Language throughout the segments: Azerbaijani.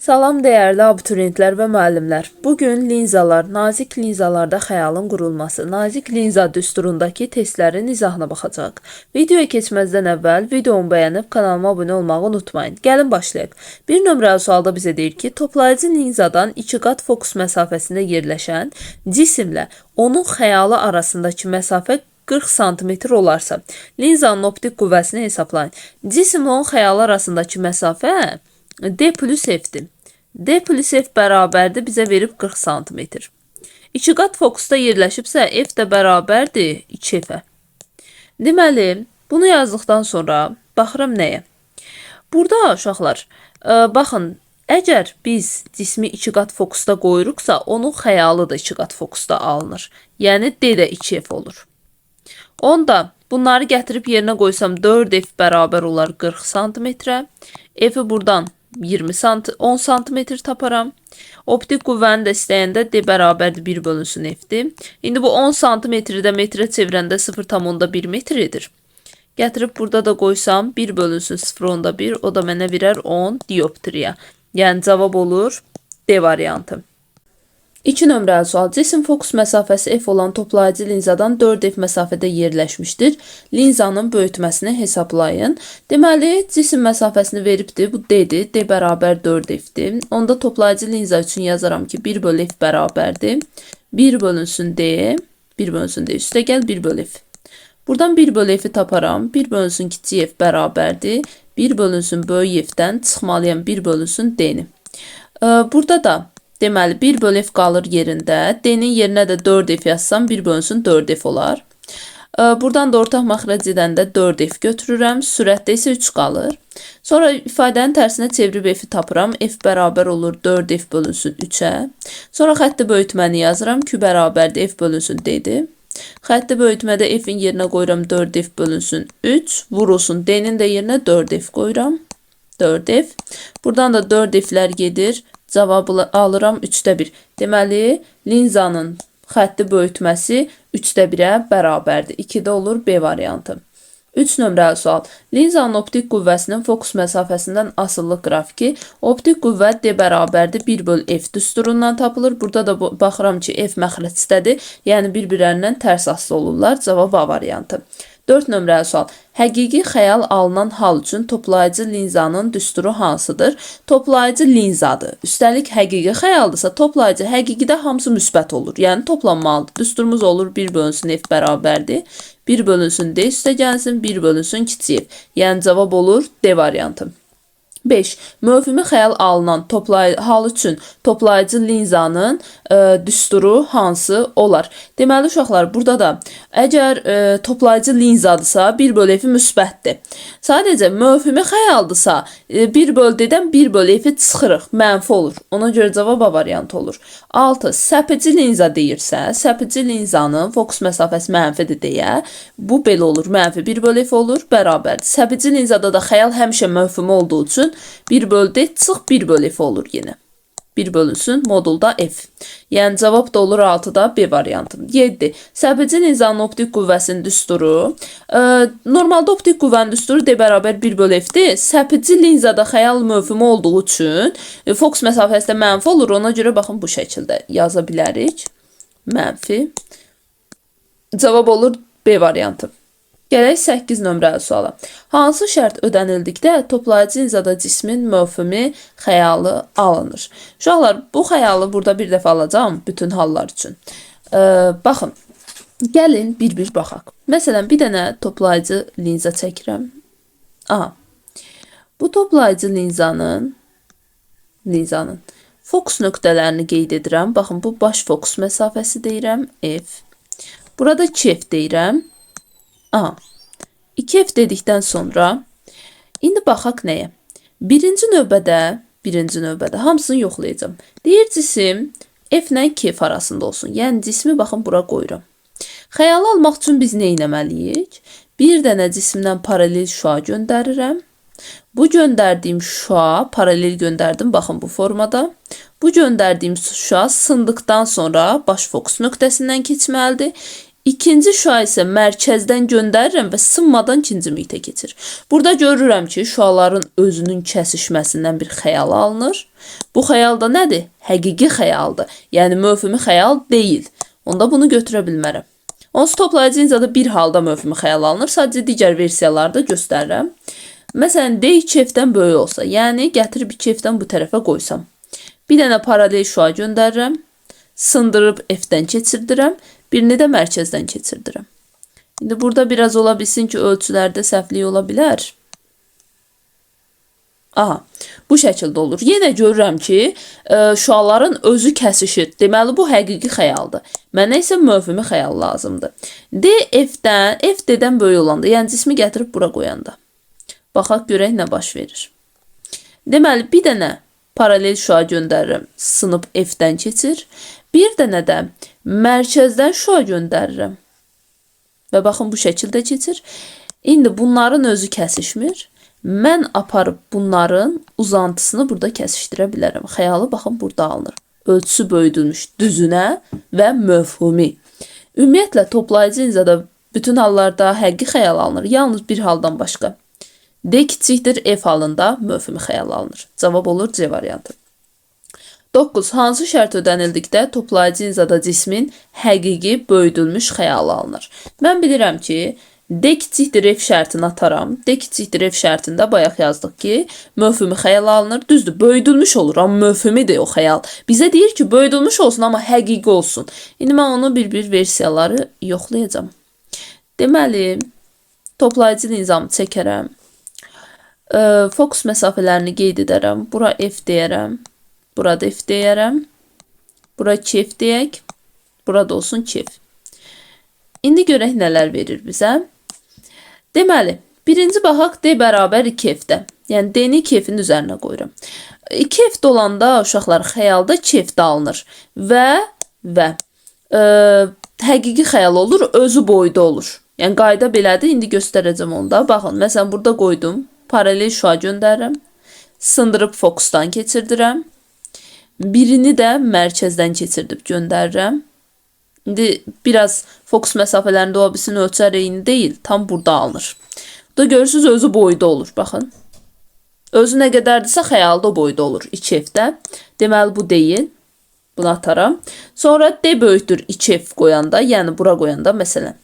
Salam dəyərli abituriyentlər və müəllimlər. Bugün linzalar, nazik linzalarda xəyalın qurulması, nazik linza düsturundakı testlərin izahına baxacaq. Videoya keçməzdən əvvəl videomu bəyənib kanalıma abunə olmağı unutmayın. Gəlin başlayaq. Bir nömrəli sualda bizə deyir ki, toplayıcı linzadan 2 qat fokus məsafəsində yerləşən cisimlə onun xəyalı arasındakı məsafə 40 sm olarsa, linzanın optik qüvvəsini hesablayın. Cisimlə onun xəyalı arasındakı məsafə D plus F'dir. D plus F bərabərdir, bizə verib 40 sm. 2 qat fokusda yerləşibsə, F də bərabərdir 2F-ə. Deməli, bunu yazdıqdan sonra baxıram nəyə? Burada uşaqlar, baxın, əgər biz cismi 2 qat fokusda qoyuruqsa, onun xəyalı da 2 qat fokusda alınır. Yəni, D də 2F olur. Onda bunları gətirib yerinə qoysam 4F bərabər olar 40 sm. F'i buradan 10 sm taparam. Optik qüvvəni də istəyəndə D bərabərdir 1 bölünsün F'dir. İndi bu 10 sm-i də metrə çevirəndə 0,1 metr edir. Gətirib burada da qoysam 1 bölünsün 0,1, o da mənə verər 10 dioptriya. Yəni cavab olur D variantı. 2 nömrəli sual. Cisim fokus məsafəsi F olan toplayıcı linzadan 4F məsafədə yerləşmişdir. Linzanın böyütməsini hesablayın. Deməli, cisim məsafəsini veribdir. Bu D-dir. D bərabər 4F-dir. Onda toplayıcı linza üçün yazaram ki, 1 bölü F bərabərdir. 1 bölünsün D. 1 bölünsün D. Üstə gəl 1 bölü F. Buradan 1 bölü F'i taparam. 1 bölünsün kiçik F bərabərdir. 1 bölünsün böyük F'dən çıxmalıyam 1 bölünsün D-ni. Burada da deməli, 1 bölü F qalır yerində. D-nin yerinə də 4F yazsam, 1 bölünsün 4F olar. Buradan da ortaq məxrəc edəndə 4F götürürəm. Sürətdə isə 3 qalır. Sonra ifadənin tərsinə çevirib F'i tapıram. F bərabər olur 4F bölünsün 3-ə. Sonra xətti böyütməni yazıram. Q bərabərdir F bölünsün D-dir. Xətti böyütmədə F'in yerinə qoyuram 4F bölünsün 3. Vurulsun D-nin də yerinə 4F qoyuram. 4F. Buradan da 4F'lər gedir. Cavabı alıram 3də 1. Deməli, linzanın xətti böyütməsi 3də 1-ə bərabərdir. 2-də olur B variantı. 3 nömrəli sual. Linzanın optik qüvvəsinin fokus məsafəsindən asıllıq qrafiki. Optik qüvvə D bərabərdir 1 bölü F düsturundan tapılır. Burada da baxıram ki, F məxrəcdədir. Yəni, bir-birlərindən tərs asılı olurlar. Cavab A variantı. 4 nömrəli sual. Həqiqi xəyal alınan hal üçün toplayıcı linzanın düsturu hansıdır? Toplayıcı linzadır. Üstəlik həqiqi xəyaldırsa, toplayıcı həqiqidə hamısı müsbət olur. Yəni toplanmalıdır. Düsturumuz olur 1 bölünsün F bərabərdir. 1 bölünsün D üstə gəlsin, 1 bölünsün kiçik F. Yəni cavab olur D variantı. 5. Mövhumi xəyal alınan hal üçün toplayıcı linzanın düsturu hansı olar? Deməli, uşaqlar, burada da əgər toplayıcı linzadırsa, 1 bölü F müsbətdir. Sadəcə, mövhumi xəyaldırsa, 1 bölü D-dən 1 bölü F çıxırıq, mənfi olur. Ona görə cavab A variantı olur. 6. Səpici linza deyirsə, səpici linzanın fokus məsafəsi mənfidir deyə, bu belə olur, mənfi 1 bölü F olur, bərabərdir. Səpici linzada da xəyal həmişə mövhumi olduğu üçün 1 bölü D çıx 1 bölü F olur yenə. 1 bölünsün modulda F. Yəni cavab da olur 6-da B variantı. 7. Səpici linzanın optik qüvvəsinin düsturu. Normalda optik qüvvənin düsturu D bərabər 1 bölü F-dir. Səpici linzada xəyal mövhumi olduğu üçün fokus məsafəsi də mənfi olur. Ona görə baxın bu şəkildə yaza bilərik. Mənfi. Cavab olur B variantı. Gələk 8 nömrəli suala. Hansı şərt ödənildikdə toplayıcı linzada cismin mövhumi xəyalı alınır? Uşaqlar, bu xəyalı burada bir dəfə alacağım bütün hallar üçün. Baxın, gəlin bir-bir baxaq. Məsələn, bir dənə toplayıcı linza çəkirəm. Aha. Bu toplayıcı linzanın fokus nöqtələrini qeyd edirəm. Baxın, bu baş fokus məsafəsi deyirəm, F. Burada 2F deyirəm. Aha, 2F dedikdən sonra, indi baxaq nəyə? Birinci növbədə hamısını yoxlayacağım. Deyir cisim F ilə 2F arasında olsun. Yəni cismi baxın bura qoyuram. Xəyalı almaq üçün biz nə etməliyik? Bir dənə cisimdən paralel şüa göndərirəm. Bu göndərdiyim şüa, paralel göndərdim, baxın bu formada. Bu göndərdiyim şüa sındıqdan sonra baş fokus nöqtəsindən keçməlidir. İkinci şua isə mərkəzdən göndərirəm və sınmadan ikinci mühitə keçir. Burada görürəm ki, şuaların özünün kəsişməsindən bir xəyal alınır. Bu xəyal da nədir? Həqiqi xəyaldır. Yəni mövhumi xəyal deyil. Onda bunu götürə bilmərəm. Onsuz toplayıcı linzada bir halda mövhumi xəyal alınır. Sadəcə digər versiyalarda göstərirəm. Məsələn, D 2F-dən böyük olsa, yəni gətirib 2F-dən bu tərəfə qoysam. Bir dənə paralel şüa göndərirəm. Sındırıb F-dən keçirdirəm. Birini də mərkəzdən keçirdirəm. İndi burada biraz ola bilsin ki, ölçülərdə səhvlik ola bilər. Aha, bu şəkildə olur. Yenə görürəm ki, şüaların özü kəsişir. Deməli, bu həqiqi xəyaldır. Mənə isə mövhumi xəyal lazımdır. D F-dən, F D-dən böyük olanda, yəni cismi gətirib bura qoyanda. Baxaq, görək nə baş verir. Deməli, bir dənə paralel şüa göndərirəm. Sınıb F-dən keçir. Bir dənə də mərkəzdən şüa göndərirəm. Və baxın, bu şəkildə keçir. İndi bunların özü kəsişmir. Mən aparıb bunların uzantısını burada kəsişdirə bilərəm. Xəyalı baxın, burada alınır. Ölçüsü böyüdülmüş düzünə və mövhumi. Ümumiyyətlə, toplayıcı linzada bütün hallarda həqiqi xəyal alınır. Yalnız bir haldan başqa. D kiçikdir F halında mövhumi xəyal alınır. Cavab olur C variantı. 9. Hansı şərt ödənildikdə toplayıcı linzada cismin həqiqi böyüdülmüş xəyalı alınır? Mən bilirəm ki, D kiçikdir F şərtini ataram. D kiçikdir F şərtində bayaq yazdıq ki, mövhumi xəyal alınır. Düzdür, böyüdülmüş olur, amma mövhumidir o xəyal. Bizə deyir ki, böyüdülmüş olsun, amma həqiqi olsun. İndi mən onu bir-bir versiyaları yoxlayacağım. Deməli, toplayıcı linzamı çəkərəm. Fokus məsafələrini qeyd edərəm. Bura F deyərəm. Burada F deyərəm. Bura 2F deyək. Burada olsun 2F. İndi görək nələr verir bizə. Deməli, birinci baxaq D bərabər 2F-də. Yəni D-ni 2F-in üzərinə qoyuram. 2F olanda uşaqlar xəyalda 2F-də alınır. Və həqiqi xəyal olur, özü boyda olur. Yəni qayda belədir. İndi göstərəcəm onda. Baxın, məsələn burada qoydum. Paralel şüa göndərirəm. Sındırıb fokusdan keçirdirəm. Birini də mərkəzdən keçirdib göndərirəm. İndi biraz fokus məsafələrində ola bilsin, ölçər eyni deyil. Tam burada alınır. Burada görürsünüz, özü boyda olur. Baxın. Özü nə qədərdirsə xəyalda boyda olur 2F-də. Deməli, bu deyil. Bunu ataram. Sonra D böyükdür 2F qoyanda, yəni bura qoyanda, məsələn.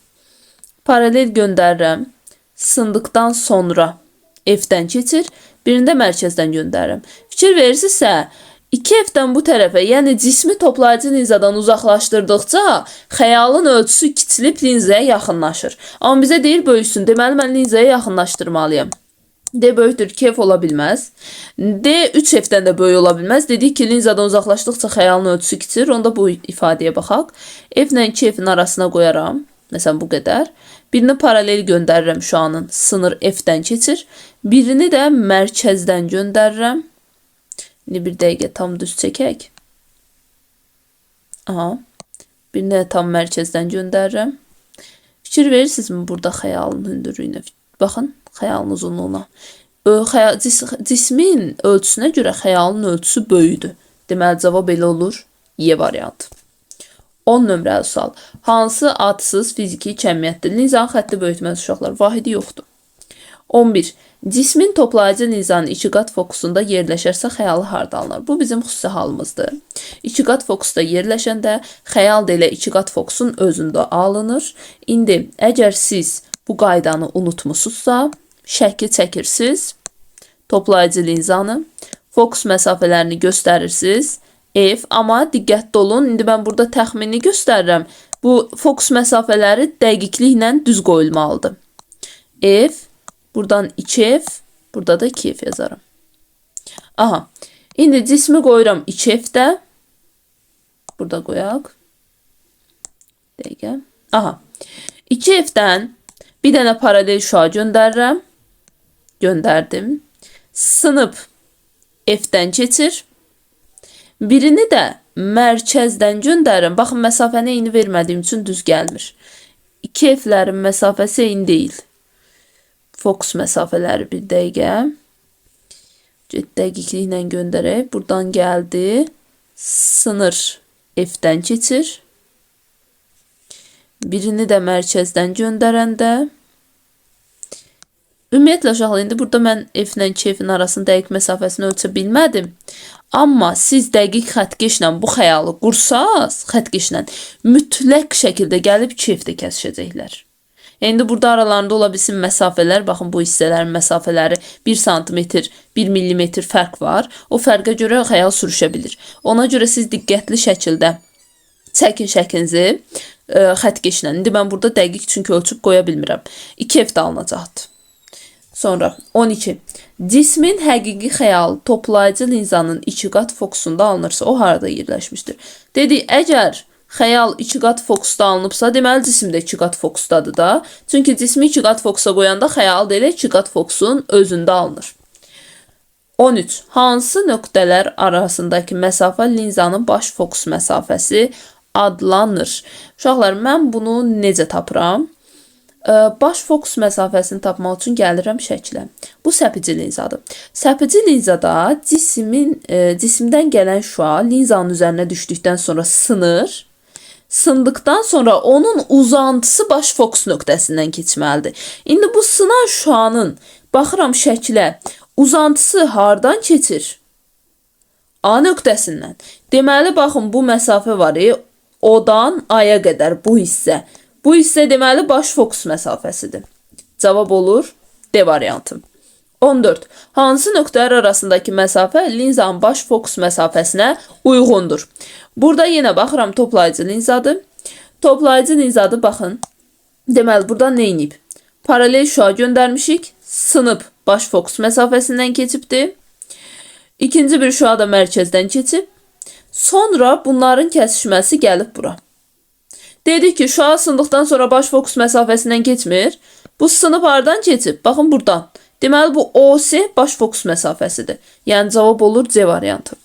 Paralel göndərirəm. Sındıqdan sonra F-dən keçir. Birini də mərkəzdən göndərirəm. Fikir verirsinizsə, 2F-dən bu tərəfə, yəni cismi toplayıcı linzadan uzaqlaşdırdıqca xəyalın ölçüsü kiçilib linzaya yaxınlaşır. Amma bizə deyir böyüsün. Deməli, mən linzaya yaxınlaşdırmalıyam. D böyükdür 2F ola bilməz. D 3F-dən də böyük ola bilməz. Dedik ki, linzadan uzaqlaşdıqca xəyalın ölçüsü kiçilir. Onda bu ifadəyə baxaq. F ilə 2F-in arasına qoyaram. Məsələn, bu qədər. Birini paralel göndərirəm şüanın. Sınır F-dən keçir. Birini də mərkəzdən göndərirəm. İndi bir dəqiqə tam düz çəkək. Aha. Birini də tam mərkəzdən göndərirəm. Fikir verirsinizmi burada xəyalın hündürlüyünə? Baxın, xəyalın uzunluğuna. Cismin ölçüsünə görə xəyalın ölçüsü böyüdür. Deməli, cavab elə olur. Y variantı. 10 nömrəli sual. Hansı adsız fiziki kəmiyyətdir? Linzanın xətti böyütməsi uşaqlar. Vahidi yoxdur. 11. Cismin toplayıcı linzanın iki qat fokusunda yerləşərsə xəyalı harda alınır? Bu bizim xüsusi halımızdır. İki qat fokusda yerləşəndə xəyal da elə iki qat fokusun özündə alınır. İndi əgər siz bu qaydanı unutmusunuzsa, şəkil çəkirsiniz. Toplayıcı linzanı, fokus məsafələrini göstərirsiniz. F, amma diqqətli olun. İndi mən burada təxmini göstərirəm. Bu fokus məsafələri dəqiqliklə düz qoyulmalıdır. F, buradan 2F, burada da 2F yazarım. Aha. İndi cismi qoyuram 2F-də. Burada qoyaq. Dəqiqə. Aha. 2F-dən bir dənə paralel şüa göndərirəm. Göndərdim. Sınıb F-dən keçir. Birini də mərkəzdən göndərirəm. Baxın, məsafəni eyni vermədiyim üçün düz gəlmir. 2F-lərin məsafəsi eyni deyil. Fokus məsafələri bir dəqiqə. Dəqiqliklə göndərək. Buradan gəldi. Sınır F-dən keçir. Birini də mərkəzdən göndərəndə. Ümumiyyətlə uşaqlar, indi burada mən F ilə 2F-in arasının dəqiq məsafəsini ölçə bilmədim. Amma siz dəqiq xəttkeşlə bu xəyalı qursaz, xəttkeşlə mütləq şəkildə gəlib 2F-də kəsişəcəklər. İndi burada aralarında ola bilsin məsafələr, baxın bu hissələrin məsafələri 1 sm, 1 mm fərq var. O fərqə görə xəyal sürüşə bilir. Ona görə siz diqqətli şəkildə çəkin şəklinizi xəttkeşlə. İndi mən burada dəqiq çünki ölçüb qoya bilmirəm. 2F-də alınacaqdır. Sonra 12. Cismin həqiqi xəyal toplayıcı linzanın 2 qat fokusunda alınırsa, o harada yerləşmişdir? Dedi, əgər xəyal 2 qat fokusda alınıbsa, deməli cisim də 2 qat fokusdadır da. Çünki cismi 2 qat fokusa qoyanda xəyal da elə 2 qat fokusun özündə alınır. 13. Hansı nöqtələr arasındakı məsafə linzanın baş fokus məsafəsi adlanır? Uşaqlar, mən bunu necə tapıram? Baş fokus məsafəsini tapmaq üçün gəlirəm şəklə. Bu səpici linzadır. Səpici linzada cisimdən gələn şüa linzanın üzərinə düşdükdən sonra sınır. Sındıqdan sonra onun uzantısı baş fokus nöqtəsindən keçməlidir. İndi bu sınan şüanın, baxıram şəklə, uzantısı hardan keçir? A nöqtəsindən. Deməli, baxın, bu məsafə var, O'dan A'ya qədər bu hissə. Bu hissə deməli baş fokus məsafəsidir. Cavab olur D variantı. 14. Hansı nöqtələr arasındakı məsafə linzanın baş fokus məsafəsinə uyğundur? Burada yenə baxıram toplayıcı linzadır. Toplayıcı linzadır, baxın. Deməli, burada nə inib? Paralel şüa göndərmişik. Sınıb baş fokus məsafəsindən keçibdir. İkinci bir şüa da mərkəzdən keçib. Sonra bunların kəsişməsi gəlib bura. Dedik ki, şüa sındıqdan sonra baş fokus məsafəsindən keçmir. Bu sınıb hardan keçib? Baxın buradan. Deməli, bu OS baş fokus məsafəsidir. Yəni, cavab olur C variantı.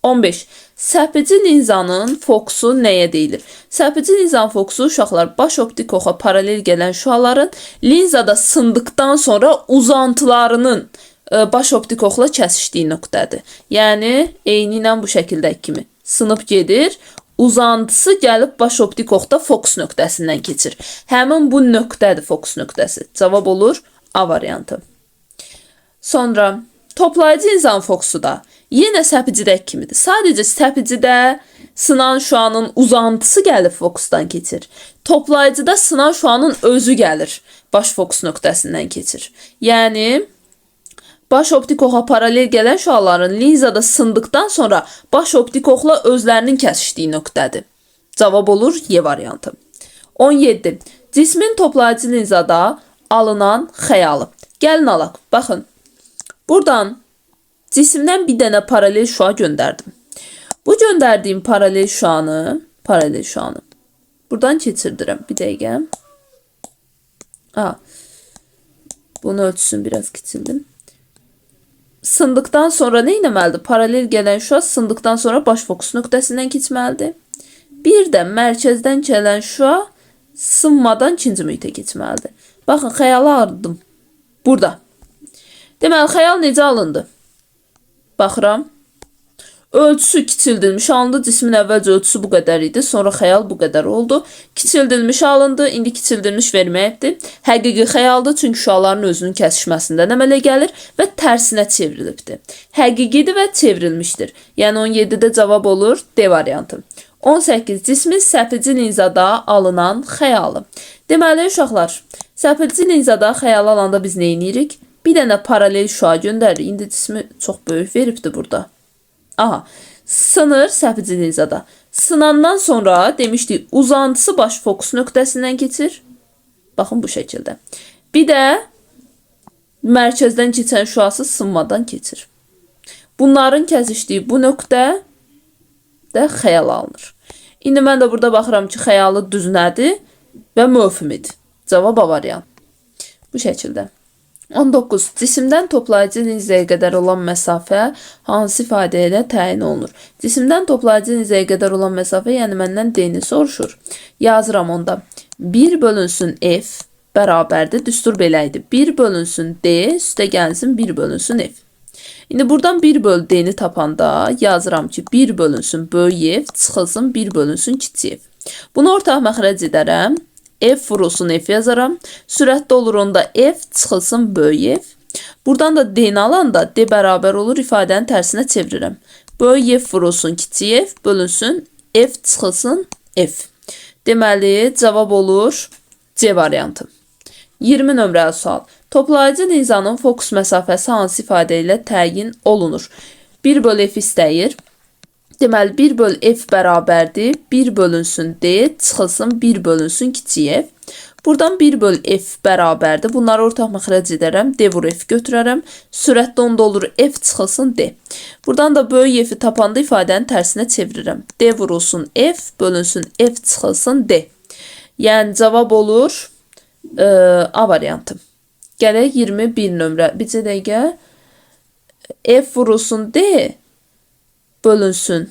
15. Səpici linzanın fokusu nəyə deyilir? Səpici linzanın fokusu, uşaqlar, baş optik oxa paralel gələn şüaların linzada sındıqdan sonra uzantılarının baş optik oxla kəsişdiyi nöqtədir. Yəni, eyni ilə bu şəkildəki kimi sınıb gedir. Uzantısı gəlib baş optik oxda fokus nöqtəsindən keçir. Həmin bu nöqtədir fokus nöqtəsi. Cavab olur A variantı. Sonra toplayıcı linzanın fokusu da yenə səpicidəki kimidir. Sadəcə səpicidə sınan şüanın uzantısı gəlib fokusdan keçir. Toplayıcıda sınan şüanın özü gəlir. Baş fokus nöqtəsindən keçir. Yəni, baş optik oxa paralel gələn şüaların linzada sındıqdan sonra baş optik oxla özlərinin kəsişdiyi nöqtədir. Cavab olur Y variantı. 17. Cismin toplayıcı linzada alınan xəyalı. Gəlin alaq. Baxın. Buradan cisimdən bir dənə paralel şüa göndərdim. Bu göndərdiyim paralel şüanı buradan keçirdirəm. Bir dəqiqə. Bunu ölçüsünü biraz kiçildim. Sındıqdan sonra nə etməlidir? Paralel gələn şüa sındıqdan sonra baş fokus nöqtəsindən keçməlidir. Bir də mərkəzdən gələn şüa sınmadan ikinci mühitə keçməlidir. Baxın, xəyalı aldım. Burada. Deməli, xəyal necə alındı? Baxıram. Ölçüsü kiçildilmiş alındı. Cismin əvvəlcə ölçüsü bu qədər idi. Sonra xəyal bu qədər oldu. Kiçildilmiş alındı. İndi kiçildilmiş verməyibdir. Həqiqi xəyaldır. Çünki şüaların özünün kəsişməsindən əmələ gəlir və tərsinə çevrilibdir. Həqiqidir və çevrilmişdir. Yəni 17-də cavab olur D variantı. 18. Cismin səpici linzada alınan xəyalı. Deməli, uşaqlar, səpici linzada xəyal alanda biz nə edirik? Bir dənə paralel şüa göndərir. İndi cismi çox böyük veribdir burada. Sınır səpici linzada. Sınandan sonra demişdik uzantısı baş fokus nöqtəsindən keçir. Baxın bu şəkildə. Bir də mərkəzdən keçən şüası sınmadan keçir. Bunların kəsişdiyi bu nöqtə də xəyal alınır. İndi mən də burada baxıram ki, xəyalı düz nədir və mövhümidir. Cavab A variant. Bu şəkildə. 19. Cisimdən toplayıcı linzaya qədər olan məsafə hansı ifadə ilə təyin olunur? Cisimdən toplayıcı linzaya qədər olan məsafə, yəni məndən D-ni soruşur. Yazıram onda. 1 bölünsün F bərabərdir. Düstur belə idi. 1 bölünsün D, üstə gəlsin 1 bölünsün F. İndi buradan 1 bölü D-ni tapanda yazıram ki, 1 bölünsün böyük F, çıxılsın 1 bölünsün kiçik F. Bunu ortaq məxrəc edərəm. F vurulsun F yazaram. Sürətdə olur onda F çıxılsın böyük F. Buradan da D-ni alanda D bərabər olur ifadənin tərsinə çevirirəm. Böyük F vurulsun kiçik F bölünsün F çıxılsın F. Deməli, cavab olur C variantı. 20 nömrəli sual. Toplayıcı linzanın fokus məsafəsi hansı ifadə ilə təyin olunur? 1 bölü F istəyir. Deməli, 1 bölü F bərabərdir. 1 bölünsün D, çıxılsın 1 bölünsün kiçik F. Buradan 1 bölü F bərabərdir. Bunları ortaq məxrəc edərəm. D vur F götürərəm. Sürətdə onda olur F çıxılsın D. Buradan da böyük F-i tapanda ifadənin tərsinə çevirirəm. D vurulsun F, bölünsün F çıxılsın D. Yəni, cavab olur A variantı. Gələk 21 nömrə. Bircə dəqiqə. F vurulsun D, bölünsün.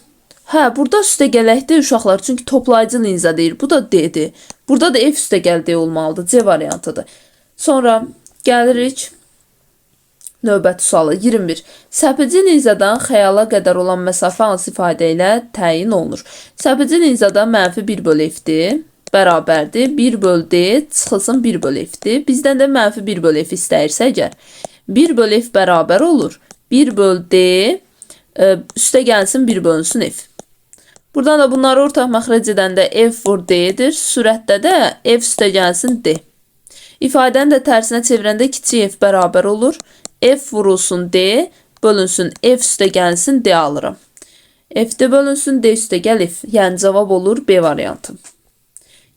Burada üstə gələkdir uşaqlar. Çünki toplayıcı linza deyir. Bu da D-dir. Burada da F üstə gəl D olmalıdır. C variantıdır. Sonra gəlirik növbəti sualı. 21. Səpəci linzadan xəyala qədər olan məsafə hansı ifadə ilə təyin olunur? Səpəci linzada mənfi 1 bölü F-dir. Bərabərdir. 1 bölü D çıxılsın 1 bölü F-dir. Bizdən də mənfi 1 bölü F istəyirsə əgər 1 bölü F bərabər olur. 1 bölü D üstə gəlsin 1 bölünsün F. Buradan da bunları ortaq məxrəc edəndə F vur D-dir. Sürətdə də F üstə gəlsin D. İfadəni də tərsinə çevirəndə kiçik F bərabər olur. F vurulsun D, bölünsün F üstə gəlsin D alıram. F-də bölünsün D üstə gəl F. Yəni cavab olur B variantı.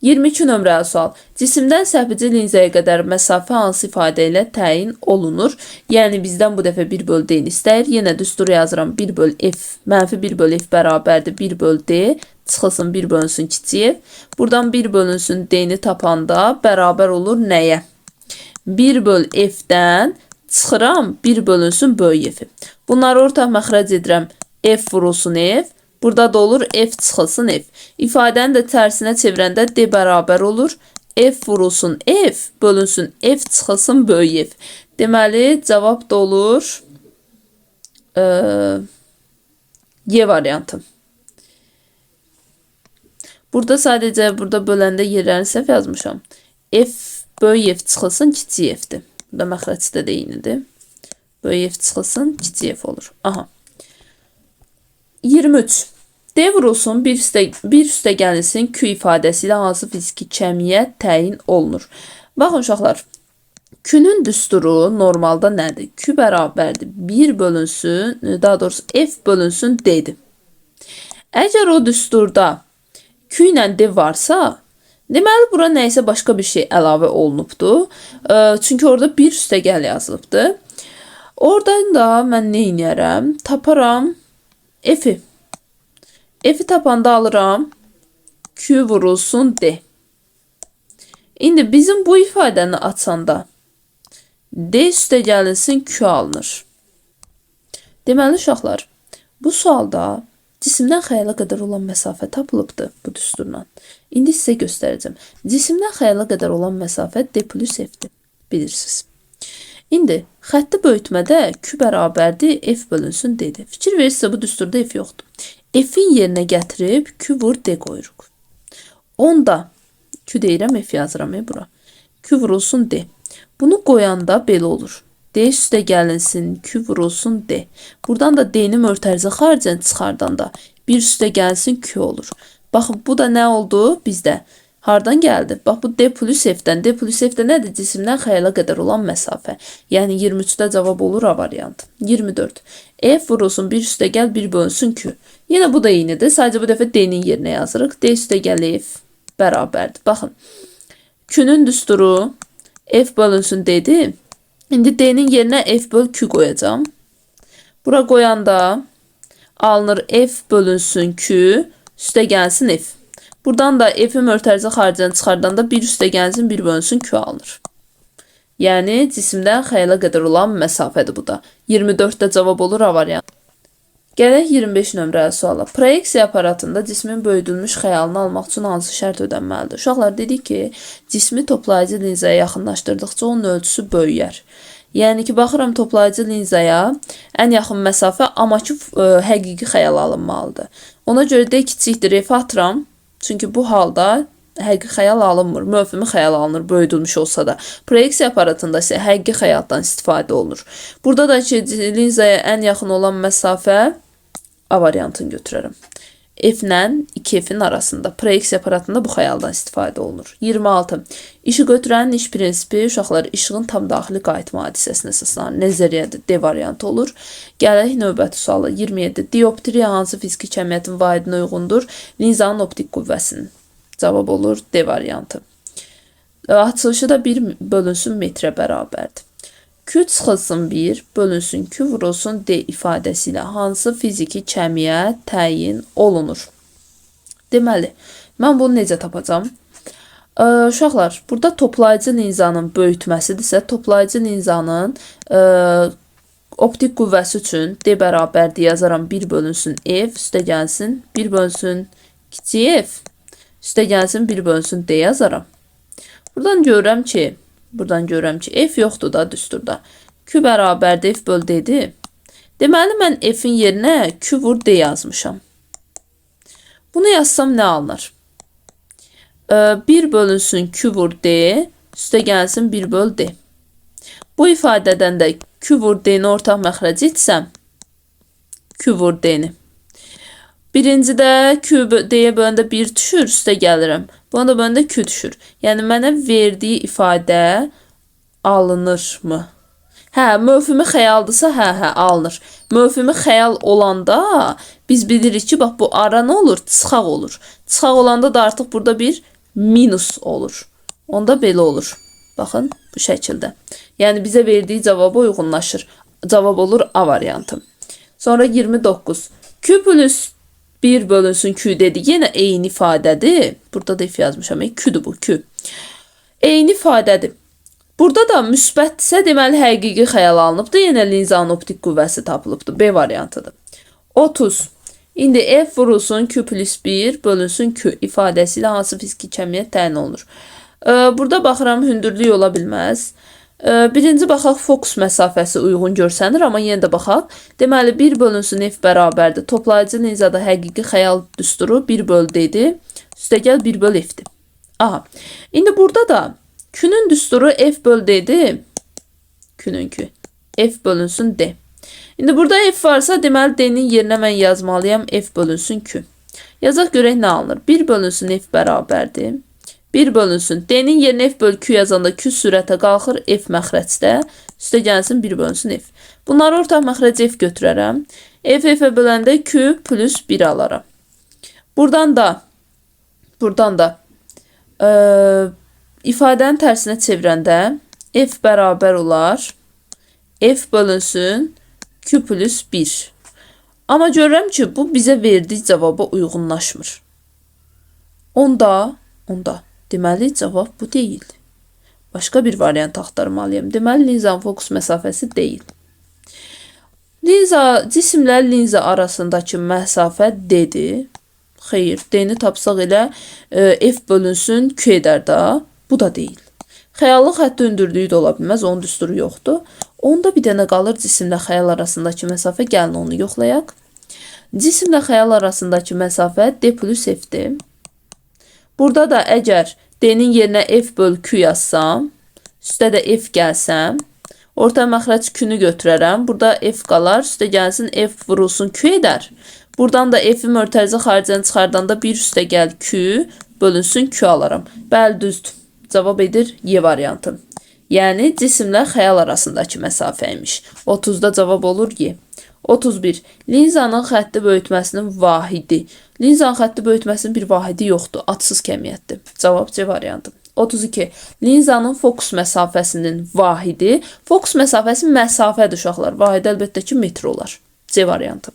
22 nömrəli sual. Cisimdən səpəci linzaya qədər məsafə hansı ifadə ilə təyin olunur? Yəni, bizdən bu dəfə 1 bölü D-ni istəyir. Yenə düstur yazıram. 1 bölü F, mənfi 1 bölü F bərabərdir. 1 bölü D, çıxılsın 1 bölünsün kiçik F. Buradan 1 bölünsün D-ni tapanda bərabər olur nəyə? 1 bölü F-dən çıxıram 1 bölünsün böyük F. Bunları ortaq məxrəc edirəm. F vurulsun F. Burada da olur F çıxılsın F. İfadəni də tərsinə çevirəndə D bərabər olur. F vurulsun F, bölünsün F çıxılsın böyük F. Deməli, cavab da olur Y variantı. Burada sadəcə böləndə yerlərini səhv yazmışam. F böyük F çıxılsın kiçik F-dir. Burada məxrəcdə də eynidir. Böyük F çıxılsın kiçik F olur. Aha. 23. D vurulsun bir üstə gəlsin Q ifadəsi ilə hansı fiziki kəmiyyət təyin olunur? Baxın uşaqlar, Q-nün düsturu normalda nədir? Q bərabərdir 1 bölünsün, daha doğrusu F bölünsün D-dir. Əgər o düsturda Q ilə D varsa, deməli bura nəysə başqa bir şey əlavə olunubdur. Çünki orada bir üstə gəl yazılıbdır. Oradan da mən nə edərəm? Taparam F-i. F-i tapanda alıram. Q vurulsun D. İndi bizim bu ifadəni açanda D üstə gəlinsin Q alınır. Deməli uşaqlar, bu sualda cisimdən xəyala qədər olan məsafə tapılıbdır bu düsturla. İndi sizə göstərəcəm. Cisimdən xəyala qədər olan məsafə D plus F-dir. Bilirsiniz. İndi xətti böyütmədə Q bərabərdir F bölünsün D-dir. Fikir verirsə bu düsturda F yoxdur. F-in yerinə gətirib Q vur D qoyuruq. Onda Q deyirəm, F yazıram bura. Q vurulsun D. Bunu qoyanda belə olur. D üstə gəlinsin Q vurulsun D. Buradan da D-ni mötərizə xaricən çıxardanda bir üstə gəlsin Q olur. Baxın, bu da nə oldu bizdə? Hardan gəldi? Bax, bu D plus F-dən. D plus F-də nədir? Cisimdən xəyala qədər olan məsafə. Yəni 23-də cavab olur A variantı. 24. F vurulsun bir üstə gəl, bir bölünsün Q. Yenə bu da eynidir. Sadəcə bu dəfə D-nin yerinə yazırıq. D üstə gəl F bərabərdir. Baxın, Q-nün düsturu F bölünsün D-dir. İndi D-nin yerinə F böl Q qoyacağım. Bura qoyanda alınır F bölünsün Q, üstə gəlsin F. Buradan da F-i mötərizə xaricən çıxardanda bir üstə gəlsin, bir bölünsün Q alınır. Yəni, cisimdən xəyala qədər olan məsafədir bu da. 24-də cavab olur A variantı. Gələk 25 nömrəli suala. Proyeksiya aparatında cismin böyüdülmüş xəyalını almaq üçün hansı şərt ödənməlidir? Uşaqlar dedik ki, cismi toplayıcı linzaya yaxınlaşdırdıqca onun ölçüsü böyüyər. Yəni ki, baxıram toplayıcı linzaya ən yaxın məsafə, amma ki, həqiqi xəyal alınmalıdır. Ona görə də kiçikdir, F atıram. Çünki bu halda həqiqi xəyal alınmır, mövhumi xəyal alınır, böyüdülmüş olsa da. Proyeksiya aparatında isə həqiqi xəyaldan istifadə olunur. Burada da ki, linzaya ən yaxın olan məsafə A variantını götürərəm. F-lə 2F-in arasında proyeksiya aparatında bu xəyaldan istifadə olunur. 26. İşıq ötürənin iş prinsipi uşaqlar işığın tam daxili qayıtma hadisəsinə əsaslanır. Nəzəriyyədə D variantı olur. Gələk növbəti suala. 27. Dioptriya hansı fiziki kəmiyyətin vahidinə uyğundur? Linzanın optik qüvvəsinin. Cavab olur D variantı. Açılışı da 1 bölünsün metrə bərabərdir. Q çıxılsın 1, bölünsün Q vurulsun D ifadəsi ilə hansı fiziki kəmiyyət təyin olunur? Deməli, mən bunu necə tapacağım? Uşaqlar, burada toplayıcı linzanın böyütməsidirsə, toplayıcı linzanın optik qüvvəsi üçün D bərabərdir yazaram 1 bölünsün F, üstə gəlsin 1 bölünsün kiçik F, üstə gəlsin 1 bölünsün D yazaram. Buradan görürəm ki, F yoxdur da düsturda. Q bərabərdir F böl D-dir. Deməli, mən F-in yerinə Q vur D yazmışam. Bunu yazsam nə alınır? 1 bölünsün Q vur D, üstə gəlsin 1 böl D. Bu ifadədən də Q vur D-ni ortaq məxrəci etsəm, Q vur D-ni. Birincidə Q D-yə böləndə 1 düşür, üstə gəlirəm. Buna da böləndə Q düşür. Yəni, mənə verdiyi ifadə alınırmı? Hə, mövhumi xəyaldırsa, hə, alınır. Mövhumi xəyal olanda biz bilirik ki, bax, bu ara nə olur? Çıxaq olur. Çıxaq olanda da artıq burada bir minus olur. Onda belə olur. Baxın, bu şəkildə. Yəni, bizə verdiyi cavaba uyğunlaşır. Cavab olur A variantı. Sonra 29. Q plus 1 bölünsün Q dedi. Yenə eyni ifadədir. Burada da F yazmışam. Q-dur bu, Q. Eyni ifadədir. Burada da müsbətsə, deməli, həqiqi xəyal alınıbdır. Yenə linzanın optik qüvvəsi tapılıbdır. B variantıdır. 30. İndi F vurulsun Q plus 1 bölünsün Q ifadəsi ilə hansı fiziki kəmiyyət təyin olunur? Burada baxıram, hündürlük ola bilməz. Birinci baxaq, fokus məsafəsi uyğun görsənir, amma yenə də baxaq. Deməli, 1 bölünsün F bərabərdir. Toplayıcı linzada həqiqi xəyal düsturu 1 böl D-dir. Üstə gəl 1 böl F-dir. Aha. İndi burada da Q-nün düsturu F böl D-dir. Q-nün Q. F bölünsün D. İndi burada F varsa, deməli, D-nin yerinə mən yazmalıyam F bölünsün Q. Yazaq görək nə alınır. 1 bölünsün F bərabərdir. 1 bölünsün. D-nin yerinə F böl Q yazanda Q sürətə qalxır F məxrəcdə. Üstə gəlsin 1 bölünsün F. Bunları ortaq məxrəcə F götürərəm. F-ə böləndə Q plus 1 alaram. Buradan da ifadənin tərsinə çevirəndə F bərabər olar. F bölünsün Q plus 1. Amma görürəm ki, bu bizə verdiyi cavaba uyğunlaşmır. Onda deməli, cavab bu deyil. Başqa bir variant axtarmalıyam. Deməli, linzanın fokus məsafəsi deyil. Cisimlə linza arasındakı məsafə D-dir. Xeyr, D-ni tapsaq elə F bölünsün Q edər da. Bu da deyil. Xəyallıq xətti hündürlüyü də ola bilməz, onun düsturu yoxdur. Onda bir dənə qalır cisimlə xəyal arasındakı məsafə. Gəlin onu yoxlayaq. Cisimlə xəyal arasındakı məsafə D plus F-dir. Burada da əgər D-nin yerinə F böl Q yazsam, üstə də F gəlsəm, orta məxrəc Q-nü götürərəm. Burada F qalar, üstə gəlsin F vurulsun Q edər. Buradan da F-i mörtərizə xaricdən çıxardanda bir üstə gəl Q bölünsün Q alaram. Bəli, düzdür. Cavab edir Y variantı. Yəni, cisimlə xəyal arasındakı məsafəymiş. 30-da cavab olur Y. 31. Linzanın xətti böyütməsinin vahidi. Linzanın xətti böyütməsinin bir vahidi yoxdur. Adsız kəmiyyətdir. Cavab C variantı. 32. Linzanın fokus məsafəsinin vahidi. Fokus məsafəsi məsafədir uşaqlar. Vahidi əlbəttə ki, metr olar. C variantı.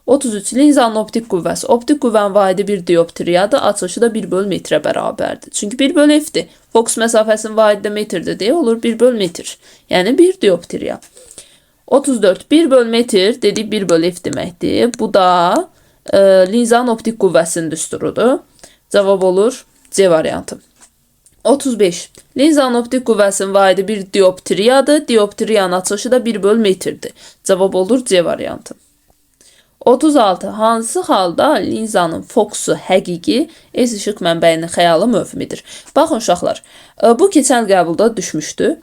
33. Linzanın optik qüvvəsi. Optik qüvvənin vahidi bir dioptriyadır. Açılışı da 1 böl metrə bərabərdir. Çünki 1 böl F-dir. Fokus məsafəsinin vahidi də metrdir deyə olur 1 böl metr. Yəni 1 dioptriya. 34. 1 böl metr dedik 1 böl F deməkdir. Bu da linzanın optik qüvvəsinin düsturudur. Cavab olur C variantı. 35. Linzanın optik qüvvəsinin vahidi bir dioptriyadır. Dioptriyanın açılışı da 1 böl metrdir. Cavab olur C variantı. 36. Hansı halda linzanın fokusu həqiqi, S işıq mənbəyinin xəyalı mövhumidir? Baxın uşaqlar, bu keçən qəbulda düşmüşdü.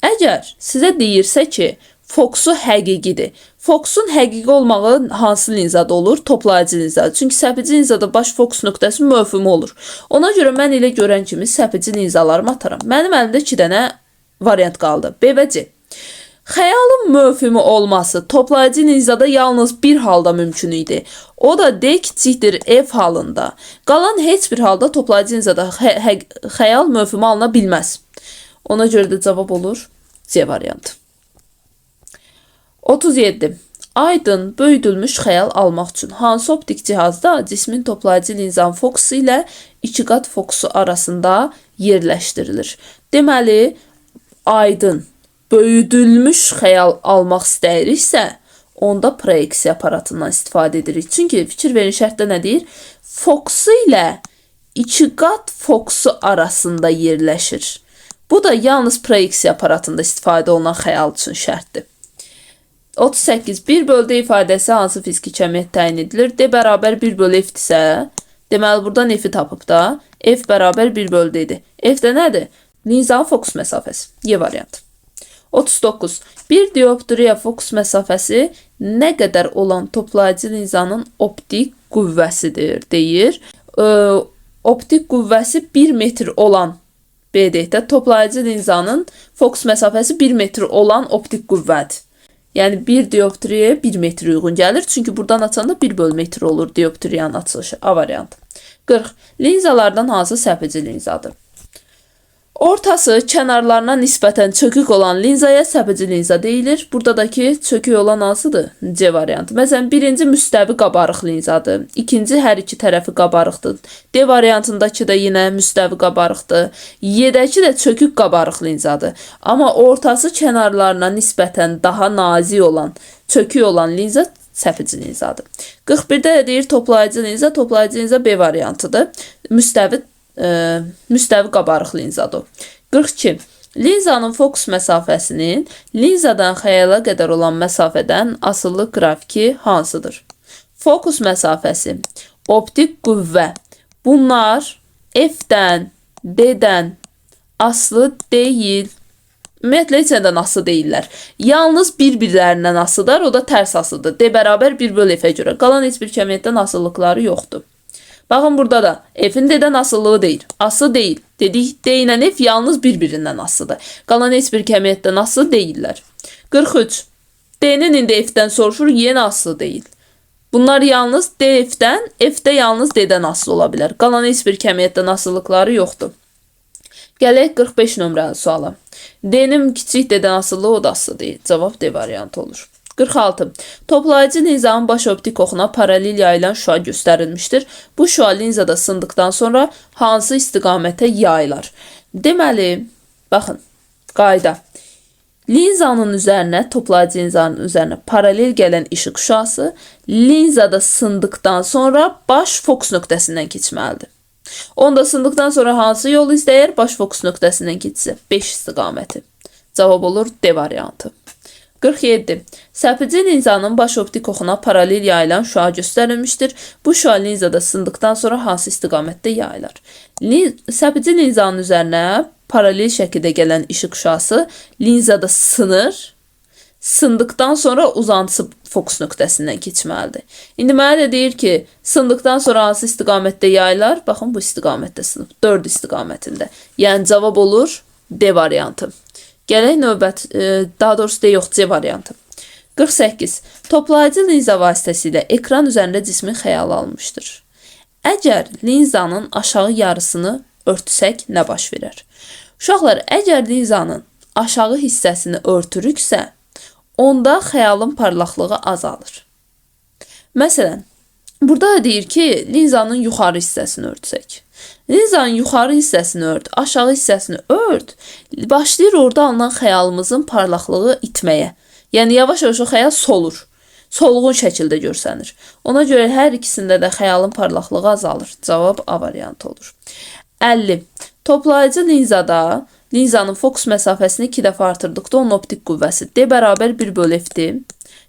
Əgər sizə deyirsə ki, fokusu həqiqidir, Foksun həqiqi olmağı hansı linzada olur? Toplayıcı linzada. Çünki səpəci linzada baş fokus nöqtəsi mövhumi olur. Ona görə mən elə görən kimi səpəci linzalarımı ataram. Mənim əlimdə 2 dənə variant qaldı. B və C. Xəyalın mövhumi olması toplayıcı linzada yalnız bir halda mümkün idi. O da D kiçikdir F halında. Qalan heç bir halda toplayıcı linzada xəyal mövhumi alına bilməz. Ona görə də cavab olur C variantı. 37. Aydın, böyüdülmüş xəyal almaq üçün hansı optik cihazda cismin toplayıcı linzanın fokusu ilə iki qat fokusu arasında yerləşdirilir? Deməli, aydın, böyüdülmüş xəyal almaq istəyiriksə, onda proyeksiya aparatından istifadə edirik. Çünki fikir verin, şərtdə nə deyir? Fokusu ilə iki qat fokusu arasında yerləşir. Bu da yalnız proyeksiya aparatında istifadə olunan xəyal üçün şərtdir. 38. 1/D ifadəsi hansı fiziki kəmiyyət təyin edilir? D bərabər 1/F-dirsə, deməli buradan F-i tapıb da, F bərabər 1/D-dir. F də nədir? Linzanın fokus məsafəsi. Y variantı. 39. Bir dioptriya fokus məsafəsi nə qədər olan toplayıcı linzanın optik qüvvəsidir, deyir. Optik qüvvəsi 1 metr olan BD-də toplayıcı linzanın fokus məsafəsi 1 metr olan optik qüvvədir. Yəni bir dioptriyə 1 metr uyğun gəlir. Çünki buradan açanda 1/metr olur dioptriyanın açılışı. A variantı. 40. Linzalardan hansı səpəci linzadır? Ortası kənarlarına nisbətən çökük olan linzaya səpəci linza deyilir. Buradakı çökük olan hansıdır? C variantı. Məsələn, birinci müstəvi qabarıq linzadır. İkinci hər iki tərəfi qabarıqdır. D variantındakı da yenə müstəvi qabarıqdır. Y-dəki də çökük qabarıq linzadır. Amma ortası kənarlarına nisbətən daha nazik olan, çökük olan linza səpəci linzadır. 41-də də deyir toplayıcı linza. Toplayıcı linza B variantıdır. Müstəvi qabarıq linzadır. 42. Linzanın fokus məsafəsinin linzadan xəyala qədər olan məsafədən asılı qrafiki hansıdır? Fokus məsafəsi, optik qüvvə. Bunlar F-dən, D-dən asılı deyil. Ümumiyyətlə, heç nədən asılı deyirlər. Yalnız bir-birlərindən asılıdır, o da tərs asılıdır. D bərabər 1/F-ə görə. Qalan heç bir kəmiyyətdən asılılıqları yoxdur. Baxın, burada da F-in D-dən asılılığı deyil. Asılı deyil. Dedik, D ilə F yalnız bir-birindən asılıdır. Qalan heç bir kəmiyyətdən asılı deyirlər. 43. D-nin indi F-dən soruşur, yenə asılı deyil. Bunlar yalnız D F-dən, F-də yalnız D-dən asılı ola bilər. Qalan heç bir kəmiyyətdən asılılıqları yoxdur. Gələk 45 nömrəli suala. D-nin kiçik D-dən asılılığı, o da asılı deyil. Cavab D variantı olur. 46. Toplayıcı linzanın baş optik oxuna paralel yayılan şüa göstərilmişdir. Bu şüa linzada sındıqdan sonra hansı istiqamətə yayılar? Deməli, baxın, qayda. Linzanın üzərinə, toplayıcı linzanın üzərinə paralel gələn işıq şüası linzada sındıqdan sonra baş fokus nöqtəsindən keçməlidir. Onda sındıqdan sonra hansı yolu izləyir? Baş fokus nöqtəsindən keçsə 5 istiqaməti. Cavab olur D variantı. 47. Səpəci linzanın baş optik oxuna paralel yayılan şüa göstərilmişdir. Bu şüa linzada sındıqdan sonra hansı istiqamətdə yayılır? Səpəci linzanın üzərinə paralel şəkildə gələn işıq şüası linzada sınır. Sındıqdan sonra uzantısı fokus nöqtəsindən keçməlidir. İndi mənə də deyir ki, sındıqdan sonra hansı istiqamətdə yayılar? Baxın, bu istiqamətdə sınıb. 4 istiqamətində. Yəni cavab olur D variantı. Gələk növbət, daha doğrusu D yox, C variantı. 48. Toplayıcı linza vasitəsilə ekran üzərində cismin xəyalı almışdır. Əgər linzanın aşağı yarısını örtsək, nə baş verər? Uşaqlar, əgər linzanın aşağı hissəsini örtürüksə, onda xəyalın parlaqlığı azalır. Məsələn, burada da deyir ki, linzanın yuxarı hissəsini örtsək. Linzanın yuxarı hissəsini ört, aşağı hissəsini ört, başlayır orada alınan xəyalımızın parlaqlığı itməyə. Yəni, yavaş-yavaş o xəyal solur. Solğun şəkildə görsənir. Ona görə hər ikisində də xəyalın parlaqlığı azalır. Cavab A variantı olur. 50. Toplayıcı linzada linzanın fokus məsafəsini 2 dəfə artırdıqda onun optik qüvvəsi D bərabər 1/F-dir.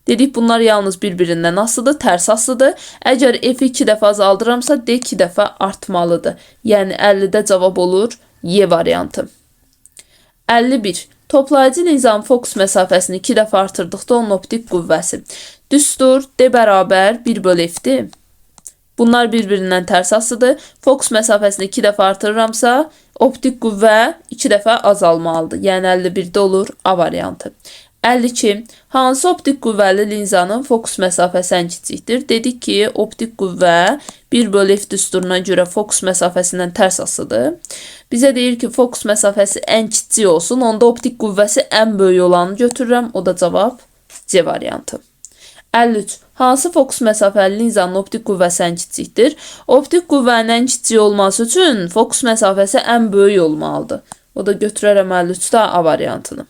Dedik, bunlar yalnız bir-birindən asılıdır, tərs asılıdır. Əgər F-i 2 dəfə azaldıramsa, D 2 dəfə artmalıdır. Yəni 50-də cavab olur Y variantı. 51. Toplayıcı linzanın fokus məsafəsini 2 dəfə artırdıqda onun optik qüvvəsi. Düstur D bərabər 1 bölü F-dir. Bunlar bir-birindən tərs asıdır. Fokus məsafəsini 2 dəfə artırıramsa, optik qüvvə 2 dəfə azalmalıdır. Yəni 51-də olur A variantı. 52. Hansı optik qüvvəli linzanın fokus məsafəsi ən kiçikdir? Dedik ki, optik qüvvə 1 bölü F düsturuna görə fokus məsafəsindən tərs asıdır. Bizə deyir ki, fokus məsafəsi ən kiçik olsun, onda optik qüvvəsi ən böyük olanı götürürəm. O da cavab C variantı. 53. Hansı fokus məsafəli linzanın optik qüvvəsi ən kiçikdir? Optik qüvvənin ən kiçik olması üçün fokus məsafəsi ən böyük olmalıdır. O da götürərəm 53-də A variantını.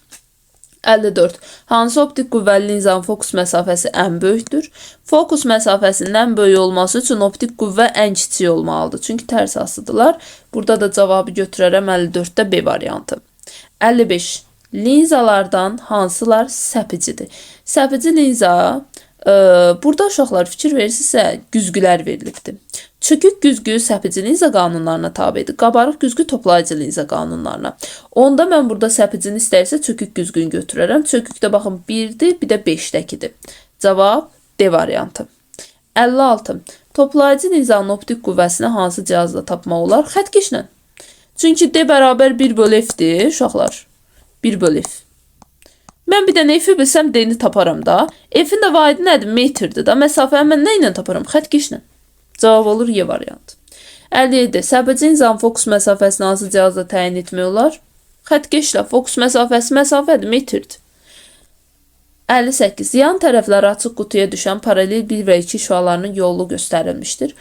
54. Hansı optik qüvvəli linzanın fokus məsafəsi ən böyükdür? Fokus məsafəsinin ən böyük olması üçün optik qüvvə ən kiçik olmalıdır. Çünki tərs asıdırlar. Burada da cavabı götürərəm 54-də B variantı. 55. Linzalardan hansılar səpicidir? Səpici linza, burada uşaqlar fikir verirsinizsə, güzgülər verilibdir. Çökük güzgü səpici linza qanunlarına tabidir. Qabarıq güzgü toplayıcı linza qanunlarına. Onda mən burada səpicini istərsə çökük güzgünü götürərəm. Çökükdə baxın 1-dir, bir də 5-dəkidir. Cavab D variantı. 56. Toplayıcı linzanın optik qüvvəsini hansı cihazla tapmaq olar? Xəttkeşlə. Çünki D bərabər 1 bölü F-dir, uşaqlar. 1 bölü F. Mən bir dənə F-i bilsəm D-ni taparam da. F-in də vahidi nədir? Metrdir da. Məsafəni mən nə ilə taparam? Xəttkeşlə. Cavab olur Y variantı. 57. Səpəci linzanın fokus məsafəsini hansı cihazla təyin etmək olar? Xəttkeşlə. Fokus məsafəsi məsafədir, metrdir. 58. Yan tərəfləri açıq qutuya düşən paralel 1 və 2 şüalarının yolu göstərilmişdir.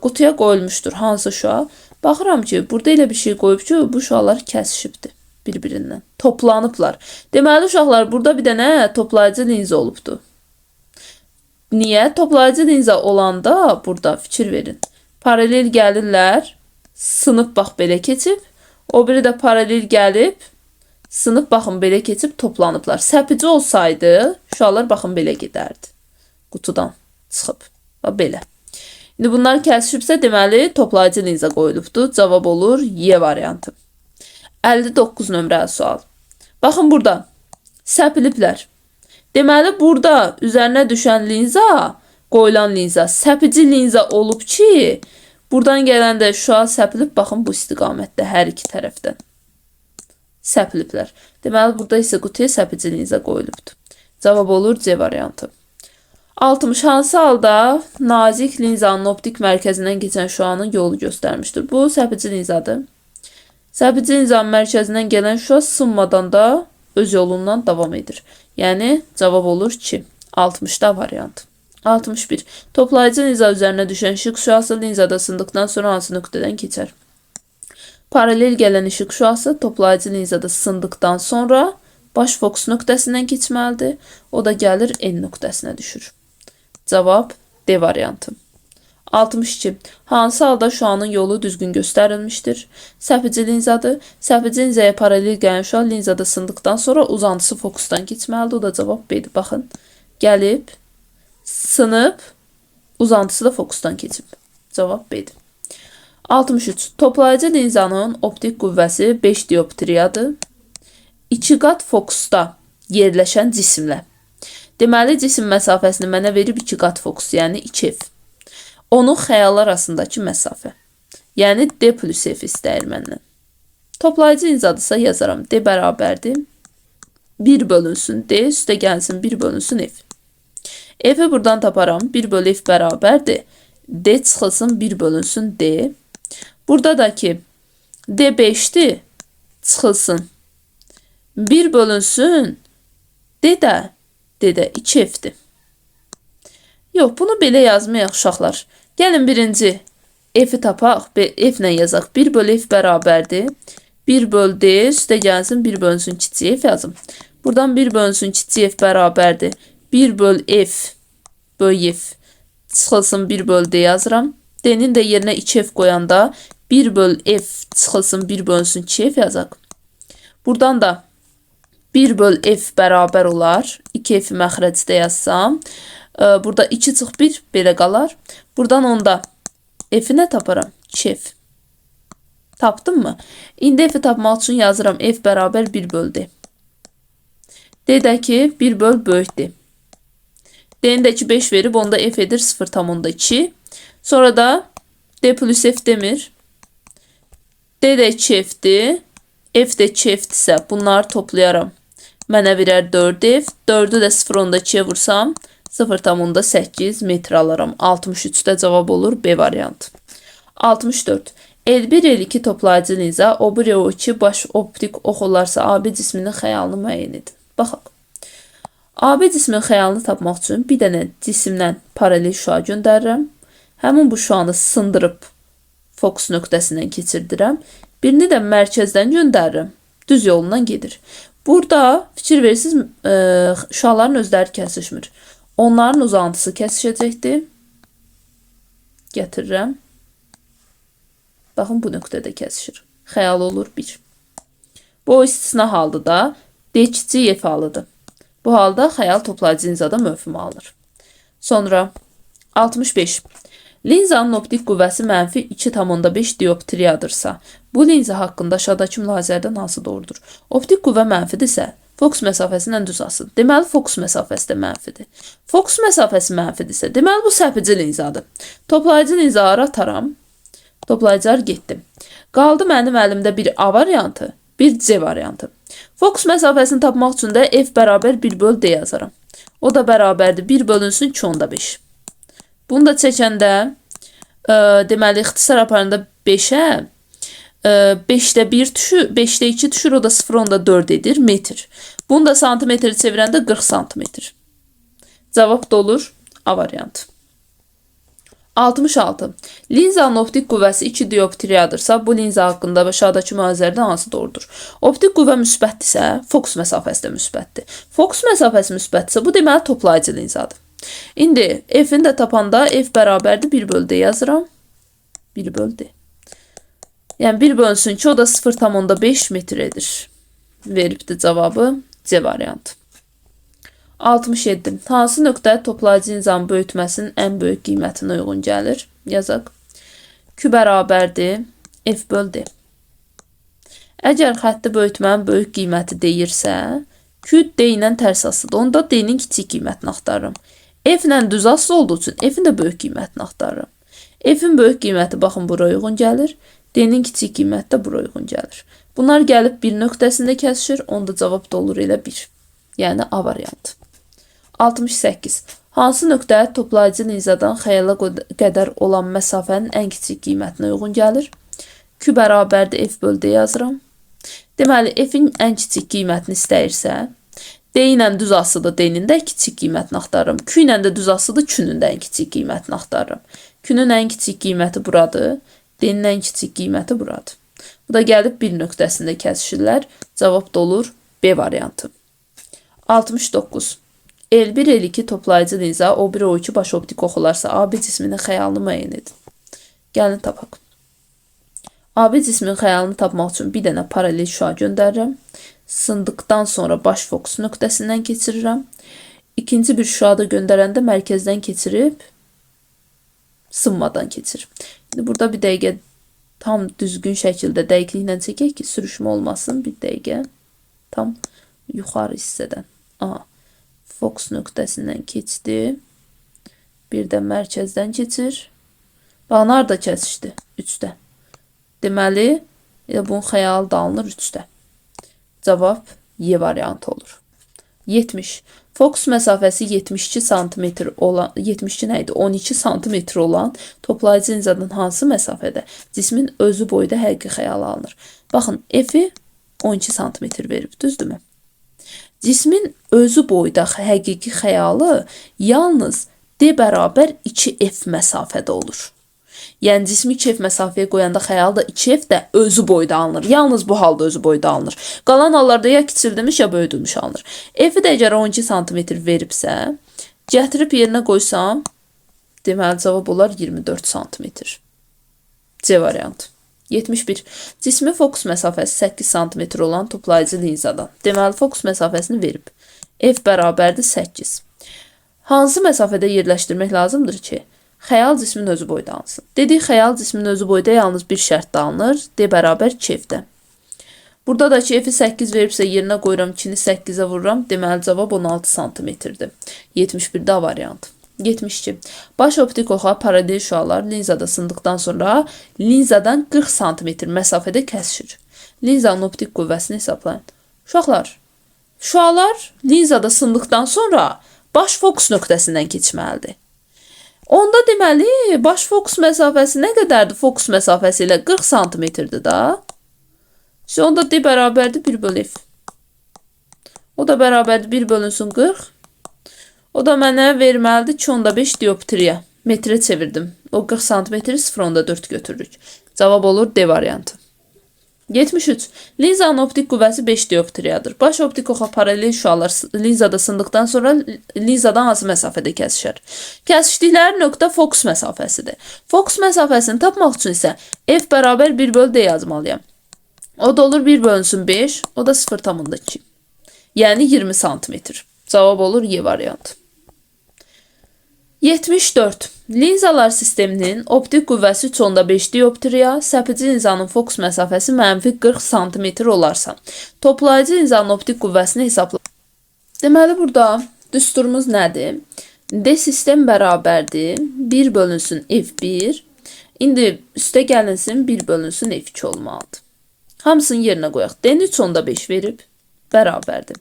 Qutuya qoyulmuşdur. Hansı şüa? Baxıram ki, burada elə bir şey qoyub ki, bu şüalar kəsişibdir bir-birindən. Toplanıblar. Deməli, uşaqlar, burada bir dənə toplayıcı linza olubdur. Niyə? Toplayıcı linza olanda burada fikir verin. Paralel gəlirlər, sınıb bax belə keçib. O biri də paralel gəlib, sınıb baxın belə keçib toplanıblar. Səpici olsaydı, şüalar baxın belə gedərdi. Qutudan çıxıb. Belə. İndi bunlar kəsişibsə, deməli toplayıcı linza qoyulubdur. Cavab olur Y variantı. 59 nömrəli sual. Baxın burada. Səpiliblər. Deməli, burada üzərinə düşən linza, qoyulan linza, səpici linza olub ki, buradan gələndə şüa səpilib, baxın bu istiqamətdə hər iki tərəfdən. Səpiliblər. Deməli, burada isə qutuya səpici linza qoyulubdur. Cavab olur C variantı. 60. Hansı halda nazik linzanın optik mərkəzindən keçən şüanın yolu göstərmişdir? Bu səpici linzadır. Səpici linzanın mərkəzindən gələn şüa sınmadan da öz yolundan davam edir. Yəni, cavab olur ki, 60-da variant. 61. Toplayıcı linza üzərinə düşən işıq şüası linzada sındıqdan sonra hansı nöqtədən keçər? Paralel gələn işıq şüası toplayıcı linzada sındıqdan sonra baş fokus nöqtəsindən keçməlidir. O da gəlir N nöqtəsinə düşür. Cavab D variantı. 62. Hansı halda şüanın yolu düzgün göstərilmişdir? Səpici linzadır. Səpici linzaya paralel gələn şüa linzada sındıqdan sonra uzantısı fokusdan keçməlidir. O da cavab B'dir. Baxın, gəlib, sınıb, uzantısı da fokusdan keçib. Cavab B'dir. 63. Toplayıcı linzanın optik qüvvəsi 5 dioptriyadır. 2 qat fokusda yerləşən cisimlə. Deməli, cisim məsafəsini mənə verib 2 qat fokus, yəni 2F. Onun xəyal arasındakı məsafə. Yəni D plus F istəyir məndən. Toplayıcı linzadırsa yazaram. D bərabərdir. 1 bölünsün D, üstə gəlsin 1 bölünsün F. F'i buradan taparam. 1 bölü F bərabərdir. D çıxılsın 1 bölünsün D. Burada da ki D 5'dir. Çıxılsın 1 bölünsün D də 2F'dir. Yox, bunu belə yazmayaq uşaqlar. Gəlin birinci F'i tapaq, F ilə yazaq. 1 bölü F bərabərdir. 1 bölü D, üstə gəlsin 1 bölünsün kiçik F yazım. Buradan 1 bölünsün kiçik F bərabərdir. 1 bölü F bölü F çıxılsın 1 bölü D yazıram. D'nin də yerinə 2F qoyanda 1 bölü F çıxılsın 1 bölünsün 2F yazaq. Buradan da 1 bölü F bərabər olar. 2F'i məxrəcdə yazsam. Burada 2 çıx 1 belə qalar. Buradan onda F'i nə taparam? 2F. Tapdın mı? İndi F-i tapmaq üçün yazıram. F bərabər 1 böl D. D-də ki 1 böl böyükdür. D-nin də ki 5 verib, onda F edir 0,2. Sonra da D plus F demir. D də 2F-dir. F də 2F-dirsə bunları toplayaram. Mənə verər 4F. 4'ü də 0,2'ye vursam 0,8 metr alaram. 63'də cavab olur B variantı. 64. L1, L2 toplayıcı linza, O1, O2 baş optik ox olarsa AB cisminin xəyalını müəyyən edin. Baxaq. AB cisminin xəyalını tapmaq üçün bir dənə cisimdən paralel şüa göndərirəm. Həmin bu şüanı sındırıb fokus nöqtəsindən keçirdirəm. Birini də mərkəzdən göndərirəm. Düz yolundan gedir. Burada fikir verirsiniz, şüaların özləri kəsişmir. Onların uzantısı kəsişəcəkdir. Gətirirəm. Baxın, bu nöqtədə kəsişir. Xəyal olur 1. Bu o istisna haldır da D kiçik F halıdır. Bu halda xəyal toplayıcı linzada mövhum alır. Sonra 65. Linzanın optik qüvvəsi mənfi 2,5 dioptriyadırsa, bu linza haqqında aşağıdakı mülahizələrdən hansı doğrudur? Optik qüvvə mənfidirsə, fokus məsafəsindən düz asıdır. Deməli, fokus məsafəsi də mənfidir. Fokus məsafəsi mənfidirsə, deməli, bu səpici linzadır. Toplayıcı linzaları ataram. Toplayıcılar getdim. Qaldı mənim əlimdə bir A variantı, bir C variantı. Fokus məsafəsini tapmaq üçün də F bərabər 1 böl D yazaram. O da bərabərdir 1 bölünsün 2,5. Bunu da çəkəndə deməli, ixtisar aparanda 5'ə 5'də 1 düşür, 5'də 2 düşür, o da 0,4 edir metr. Bunu da santimetri çevirəndə 40 santimetr. Cavab da olur A variantı. 66. Linzanın optik qüvvəsi 2 dioptriyadırsa, bu linza haqqında aşağıdakı mülahizələrdən hansı doğrudur? Optik qüvvə müsbətdirsə, fokus məsafəsi də müsbətdir. Fokus məsafəsi müsbətdirsə, bu deməli toplayıcı linzadır. İndi F-ni də tapanda F bərabərdir 1 böl D yazıram. 1 böl D. Yəni 1 bölünsün ki, o da 0,5 metr edir. Veribdir cavabı C variantı. 67. Hansı nöqtə toplayıcı linzanın böyütməsinin ən böyük qiymətinə uyğun gəlir? Yazaq. Q bərabərdir F böl D. Əgər xətti böyütmənin böyük qiyməti deyirsə, Q D ilə tərs asılıdır. Onda D-nin kiçik qiymətini axtarıram. F ilə düz asılı olduğu üçün F-in də böyük qiymətini axtarıram. F-in böyük qiyməti baxın bura uyğun gəlir. D-nin kiçik qiyməti də bura uyğun gəlir. Bunlar gəlib bir nöqtəsində kəsişir. Onda cavab da olur elə 1. Yəni A variantı. 68. Hansı nöqtə toplayıcı linzadan xəyala qədər olan məsafənin ən kiçik qiymətinə uyğun gəlir? Q bərabərdir F böl D yazıram. Deməli, F-in ən kiçik qiymətini istəyirsə, D ilə düz asıdır, D-nin də kiçik qiymətini axtarırım. Q ilə də düz asıdır, Q-nün də ən kiçik qiymətini axtarırım. Q-nün ən kiçik qiyməti buradır, D-nin ən kiçik qiyməti buradır. Bu da gəlib bir nöqtəsində kəsişirlər. Cavab da olur B variantı. 69. L1, L2 toplayıcı linza, O1, O2 baş optik ox olarsa, AB cisminin xəyalını müəyyən edin. Gəlin tapaq. AB cisminin xəyalını tapmaq üçün bir dənə paralel şüa göndərirəm. Sındıqdan sonra baş fokus nöqtəsindən keçirirəm. İkinci bir şüa da göndərəndə mərkəzdən keçirib sınmadan keçir. Şimdi burada bir dəqiqə tam düzgün şəkildə dəqiqliklə çəkək ki, sürüşmə olmasın. Bir dəqiqə tam yuxarı hissədən. Aha. Fokus nöqtəsindən keçdi. Bir də mərkəzdən keçir. Baxın, harada kəsişdi? 3'də. Deməli, bunun xəyalı da alınır 3'də. Cavab Y variantı olur. 70. Fokus məsafəsi 72 cm olan, 72 nə idi? 12 cm olan toplayıcı linzadan hansı məsafədə cismin özü boyda həqiqi xəyal alınır? Baxın, F-i 12 cm verib, düzdürmü? Cismin özü boyda həqiqi xəyalı yalnız D bərabər 2F məsafədə olur. Yəni cismi 2F məsafəyə qoyanda xəyal da 2F də özü boyda alınır. Yalnız bu halda özü boyda alınır. Qalan hallarda ya kiçildilmiş ya böyüdülmüş alınır. F-i də əgər 12 cm veribsə, gətirib yerinə qoysam, deməli cavab olar 24 cm. C variantı. 71. Cismi fokus məsafəsi 8 cm olan toplayıcı linzadan. Deməli fokus məsafəsini verib. F bərabərdir 8. Hansı məsafədə yerləşdirmək lazımdır ki, Xəyal cismin özü boyda alınsın. Dedik, xəyal cismin özü boyda yalnız bir şərtdə alınır. D bərabər 2F-də. Burada da ki, F-i 8 veribsə yerinə qoyuram, 2-ni 8-ə vururam. Deməli, cavab 16 santimetrdir. 71-də A variantı. 72. Baş optik oxa paralel şüalar linzada sındıqdan sonra linzadan 40 santimetr məsafədə kəsişir. Linzanın optik qüvvəsini hesablayın. Uşaqlar, şüalar linzada sındıqdan sonra baş fokus nöqtəsindən keçməlidir. Onda deməli, baş fokus məsafəsi nə qədərdir? Fokus məsafəsi ilə 40 santimetrdir da. Onda D bərabərdir 1 bölü F. O da bərabərdir 1 bölünsün 40. O da mənə verməlidir 2.5 dioptriya. Metrə çevirdim. O 40 santimetri 0.4 götürürük. Cavab olur D variantı. 73. Linzanın optik qüvvəsi 5 dioptriyadır. Baş optik oxa paralel şüalar linzada sındıqdan sonra linzadan hansı məsafədə kəsişər? Kəsişdikləri nöqtə fokus məsafəsidir. Fokus məsafəsini tapmaq üçün isə F bərabər 1 bölü D yazmalıyam. O da olur 1 bölünsün 5, o da 0.2. Yəni 20 santimetr. Cavab olur Y variantı. 74. Linzalar sisteminin optik qüvvəsi 3.5 dioptriya, səpici linzanın fokus məsafəsi mənfi 40 santimetr olarsa, toplayıcı linzanın optik qüvvəsini hesabla. Deməli, burada düsturumuz nədir? D sistem bərabərdir 1 bölünsün F1. İndi üstə gəlinsin 1 bölünsün F2 olmalıdır. Hamısını yerinə qoyaq. D-ni 3.5 verib, bərabərdir.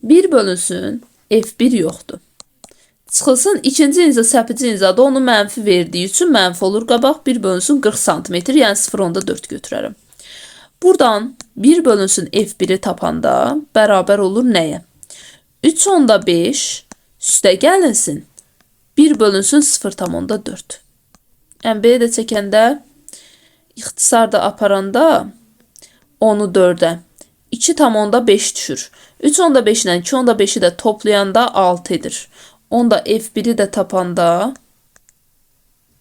1 bölünsün F1 yoxdur. Çıxılsın, ikinci linza səpici linzada onu mənfi verdiyi üçün mənfi olur. Qabaq 1 bölünsün 40 cm, yəni 0.4 götürərəm. Buradan 1 bölünsün F1-i tapanda bərabər olur nəyə? 3.5 üstə gəlinsin 1 bölünsün 0.4. Yəni B-də çəkəndə, ixtisarda aparanda onu 4-ə 2.5 düşür. 3.5 ilə 2.5-i də toplayanda 6 edir. Onda F1-i də tapanda,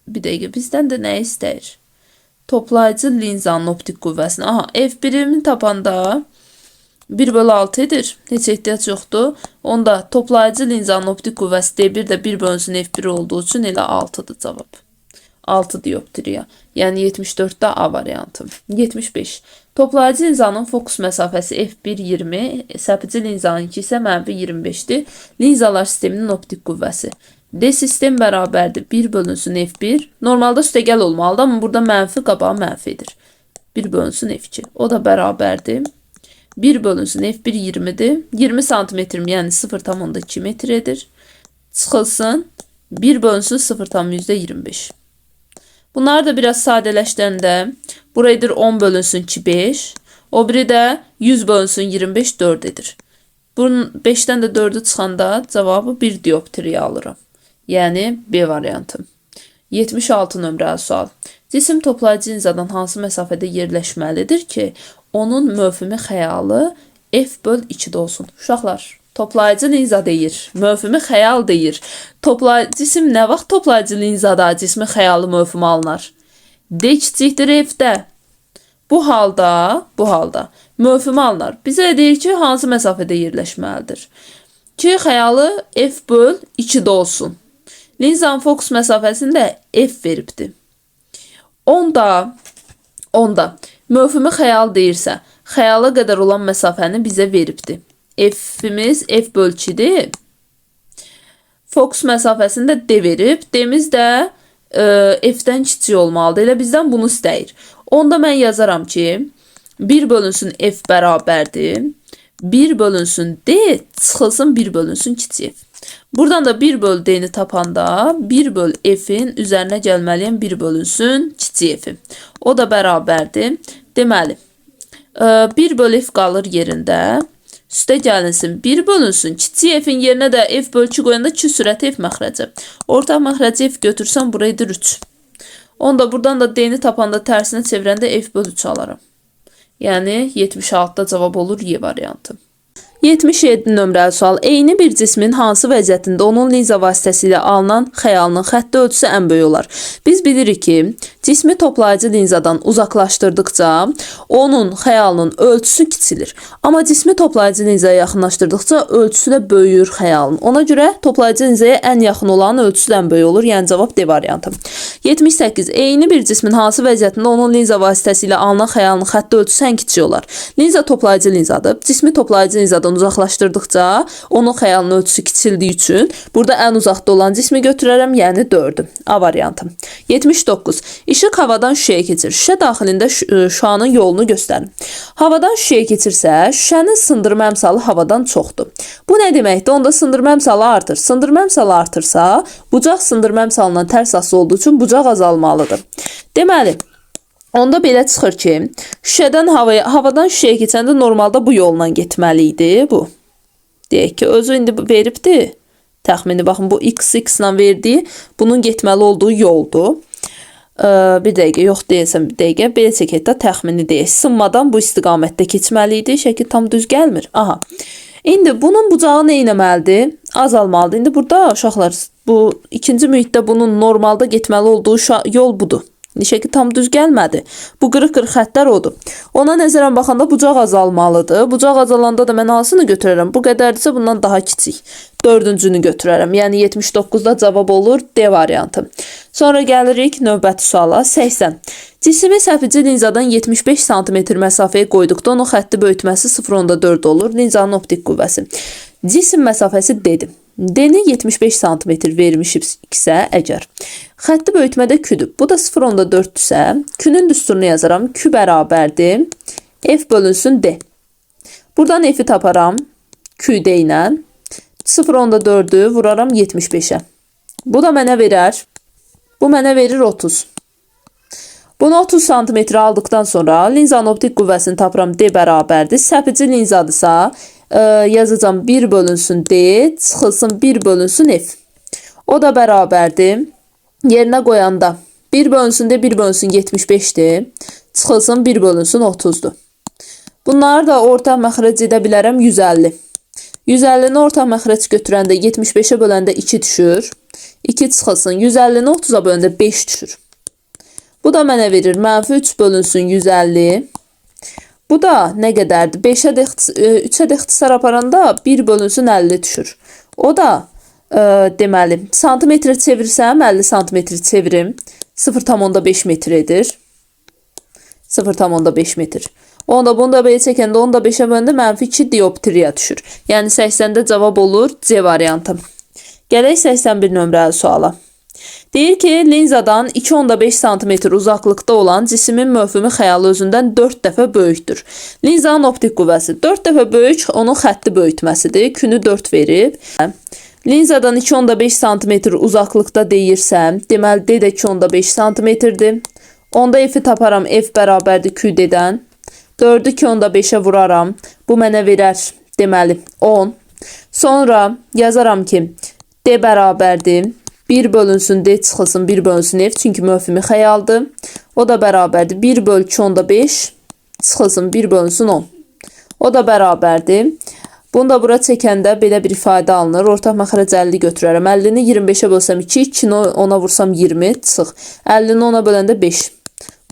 bir dəqiqə, bizdən də nə istəyir? Toplayıcı linzanın optik qüvvəsini. Aha, F1-imi tapanda 1 bölü 6 edir. Heç ehtiyac yoxdur. Onda toplayıcı linzanın optik qüvvəsi D1 də 1 bölünsün F1 olduğu üçün elə 6-dır cavab. 6 dioptriya. Yəni 74-də A variantı. 75. Toplayıcı linzanın fokus məsafəsi F1 20, səpici linzanınki isə mənfi 25-dir. Linzalar sisteminin optik qüvvəsi. D sistem bərabərdir 1 bölünsün F1. Normalda üstəgəl olmalıdır, amma burada mənfi qabağa mənfidir. 1 bölünsün F2. O da bərabərdir 1 bölünsün F1 20-dir. 20 santimetrim, yəni 0.2 metr edir. Çıxılsın 1 bölünsün 0.25. Bunları da biraz sadələşdirəndə burayıdır 10 bölünsün 2 5. O biri də 100 bölünsün 25 4 edir. Bunun 5-dən də 4'ü çıxanda cavabı 1 dioptriya alıram. Yəni B variantı. 76 nömrəli sual. Cisim toplayıcı linzadan hansı məsafədə yerləşməlidir ki, onun mövhumi xəyalı F böl 2'də olsun? Uşaqlar, toplayıcı linza deyir, mövhumi xəyal deyir. Cisim nə vaxt toplayıcı linzada cismin xəyalı mövhumi alınır? D kiçikdir F-də. Bu halda mövhumi alınır. Bizə deyir ki, hansı məsafədə yerləşməlidir? Ki, xəyalı F böl 2'də olsun. Linzanın fokus məsafəsini də F veribdir. Onda mövhumi xəyal deyirsə, xəyala qədər olan məsafəni bizə veribdir. F'imiz F böl 2'dir. Fokus məsafəsini də D verib. D'miz də F'dən kiçik olmalıdır. Elə bizdən bunu istəyir. Onda mən yazaram ki, 1 bölünsün F bərabərdir 1 bölünsün D, çıxılsın 1 bölünsün kiçik F. Buradan da 1 böl D'ni tapanda 1 böl F'in üzərinə gəlməliyəm 1 bölünsün kiçik F'i. O da bərabərdir. Deməli, 1 böl F qalır yerində. Üstə gəlinsin 1 bölünsün kiçik F'in yerinə də F böl 2 qoyanda 2 sürəti F məxrəci. Ortaq məxrəci F götürsəm burayıdır 3. Onda buradan da D'ni tapanda tərsinə çevirəndə F böl 3 alaram. Yəni 76'da cavab olur Y variantı. 77 nömrəli sual. Eyni bir cismin hansı vəziyyətində onun linza vasitəsilə alınan xəyalının xətti ölçüsü ən böyük olar? Biz bilirik ki, Cismi toplayıcı linzadan uzaqlaşdırdıqca onun xəyalının ölçüsü kiçilir. Amma cismi toplayıcı linzaya yaxınlaşdırdıqca ölçüsü də böyüyür xəyalın. Ona görə toplayıcı linzaya ən yaxın olan ölçüsü də böyük olur. Yəni cavab D variantı. 78. Eyni bir cismin hansı vəziyyətində onun linza vasitəsilə alınan xəyalın xətti ölçüsü ən kiçik olar? Linza toplayıcı linzadır. Cismi toplayıcı linzadan uzaqlaşdırdıqca onun xəyalının ölçüsü kiçildiyi üçün burada ən uzaqda olan cismi götürərəm, yəni 4-ü. A variantı. 79. İşıq havadan şüşəyə keçir. Şüşə daxilində şüanın yolunu göstərin. Havadan şüşəyə keçirsə, şüşənin sındırma əmsalı havadan çoxdur. Bu nə deməkdir? Onda sındırma əmsalı artır. Sındırma əmsalı artırsa, bucaq sındırma əmsalından tərs asılı olduğu üçün bucaq azalmalıdır. Deməli, onda belə çıxır ki, havadan şüşəyə keçəndə normalda bu yolla getməli idi bu. Deyək ki, özü indi veribdir. Təxmini baxın, bu x ilə verdiyi bunun getməli olduğu yoldur. Bir dəqiqə, yox deyəsəm bir dəqiqə, belə çəkək də təxmini deyək. Sınmadan bu istiqamətdə keçməli idi. Şəkil tam düz gəlmir. Aha. İndi bunun bucağı nə etməlidir? Azalmalıdır. İndi burada uşaqlar, bu ikinci mühitdə bunun normalda getməli olduğu yol budur. Şəkil tam düz gəlmədi. Bu qırıq-qırıq xəttlər odur. Ona nəzərən baxanda bucaq azalmalıdır. Bucaq azalanda da mən hansını götürərəm? Bu qədərdirsə bundan daha kiçik. 4-cünü götürərəm. Yəni 79-da cavab olur D variantı. Sonra gəlirik növbəti suala. 80. Cismi səpəci linzadan 75 cm məsafəyə qoyduqda onun xətti böyütməsi 0,4 olur. Linzanın optik qüvvəsi. Cisim məsafəsi D-dir. D-ni 75 cm vermişiksə əgər. Xətti böyütmədə Q-dür. Bu da 0,4-dürsə, Q-nün düsturunu yazaram. Q bərabərdir. F bölünsün D. Buradan F-i taparam. Q-D ilə. 0,4-ü vuraram 75-ə. Bu da mənə verər. Bu mənə verir 30. Bunu 30 cm aldıqdan sonra linzanın optik qüvvəsini tapıram. D bərabərdir. Səpəci linzadırsa yazacağım 1 bölünsün D, çıxılsın 1 bölünsün F. O da bərabərdir. Yerinə qoyanda 1 bölünsün D, 1 bölünsün 75-dir. Çıxılsın 1 bölünsün 30-dur. Bunları da orta məxrəc edə bilərəm 150. 150-ni orta məxrəc götürəndə 75-ə böləndə 2 düşür. 2 çıxılsın. 150-ni 30-a böləndə 5 düşür. Bu da mənə verir. -3 bölünsün 150. Bu da nə qədərdir? 3-ə də ixtisar aparanda 1 bölünsün 50 düşür. O da deməli, santimetrə çevirsəm 50 santimetri çevirim. 0,5 metr edir. 0,5 metr. Onda bunu da belə çəkəndə onu da 5-ə böləndə -2 dioptriya düşür. Yəni 80-də cavab olur C variantı. Gələk 81 nömrəli suala. Deyir ki, linzadan 2,5 cm uzaqlıqda olan cismin mövhumi xəyalı özündən 4 dəfə böyükdür. Linzanın optik qüvvəsi 4 dəfə böyük, onun xətti böyütməsidir. Künü 4 verib. Linzadan 2,5 cm uzaqlıqda deyirsəm, deməli D də 2,5 cm-dir. Onda F-i taparam, F bərabərdir QD-dən. 4-ü 2,5-ə vuraram. Bu mənə verər, deməli 10. Sonra yazaram ki, D bərabərdir. 1 bölünsün D, çıxılsın 1 bölünsün F, çünki mövhumi xəyaldır. O da bərabərdir. 1 böl 2,5, çıxılsın 1 bölünsün 10. O da bərabərdir. Bunu da bura çəkəndə belə bir ifadə alınır. Ortaq məxrəc 50 götürərəm. 50-ni 25-ə bölsəm 2, 2-ni 10-a vursam 20, çıx. 50-ni 10-a böləndə 5.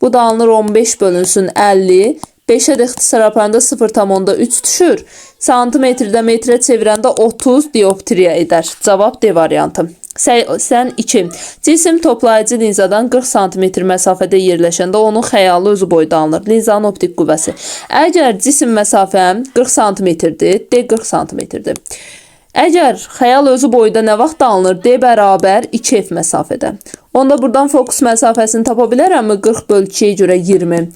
Bu da alınır 15 bölünsün 50. 5-ə də ixtisar aparanda 0,3 düşür. Santimetrdə metrə çevirəndə 30 dioptriya edər. Cavab D variantı. 82. Cisim toplayıcı linzadan 40 cm məsafədə yerləşəndə onun xəyalı özü boyda alınır. Linzanın optik qüvvəsi. Əgər cisim məsafəm 40 cm-dir, D 40 cm-dir. Əgər xəyal özü boyda nə vaxt alınır? D bərabər 2F məsafədə. Onda buradan fokus məsafəsini tapa bilərəmmi? 40 böl 2-yə görə 20.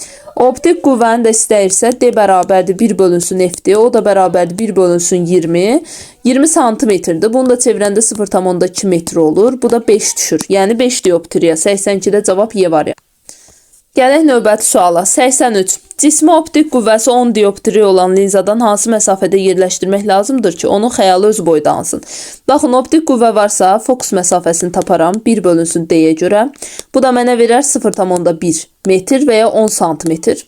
Optik qüvvəni də istəyirsə D bərabərdir 1 bölünsün F-dir. O da bərabərdir 1 bölünsün 20. 20 santimetrdir. Bunu da çevirəndə 0,2 metr olur. Bu da 5 düşür. Yəni 5 dioptriya. 82-də cavab Y var ya. Gələk növbəti suala. 83. Cismi optik qüvvəsi 10 dioptriya olan linzadan hansı məsafədə yerləşdirmək lazımdır ki, onun xəyalı öz boyda alsın? Baxın, optik qüvvə varsa, fokus məsafəsini taparam 1 bölünsün D-yə görə. Bu da mənə verər 0,1 metr və ya 10 santimetr.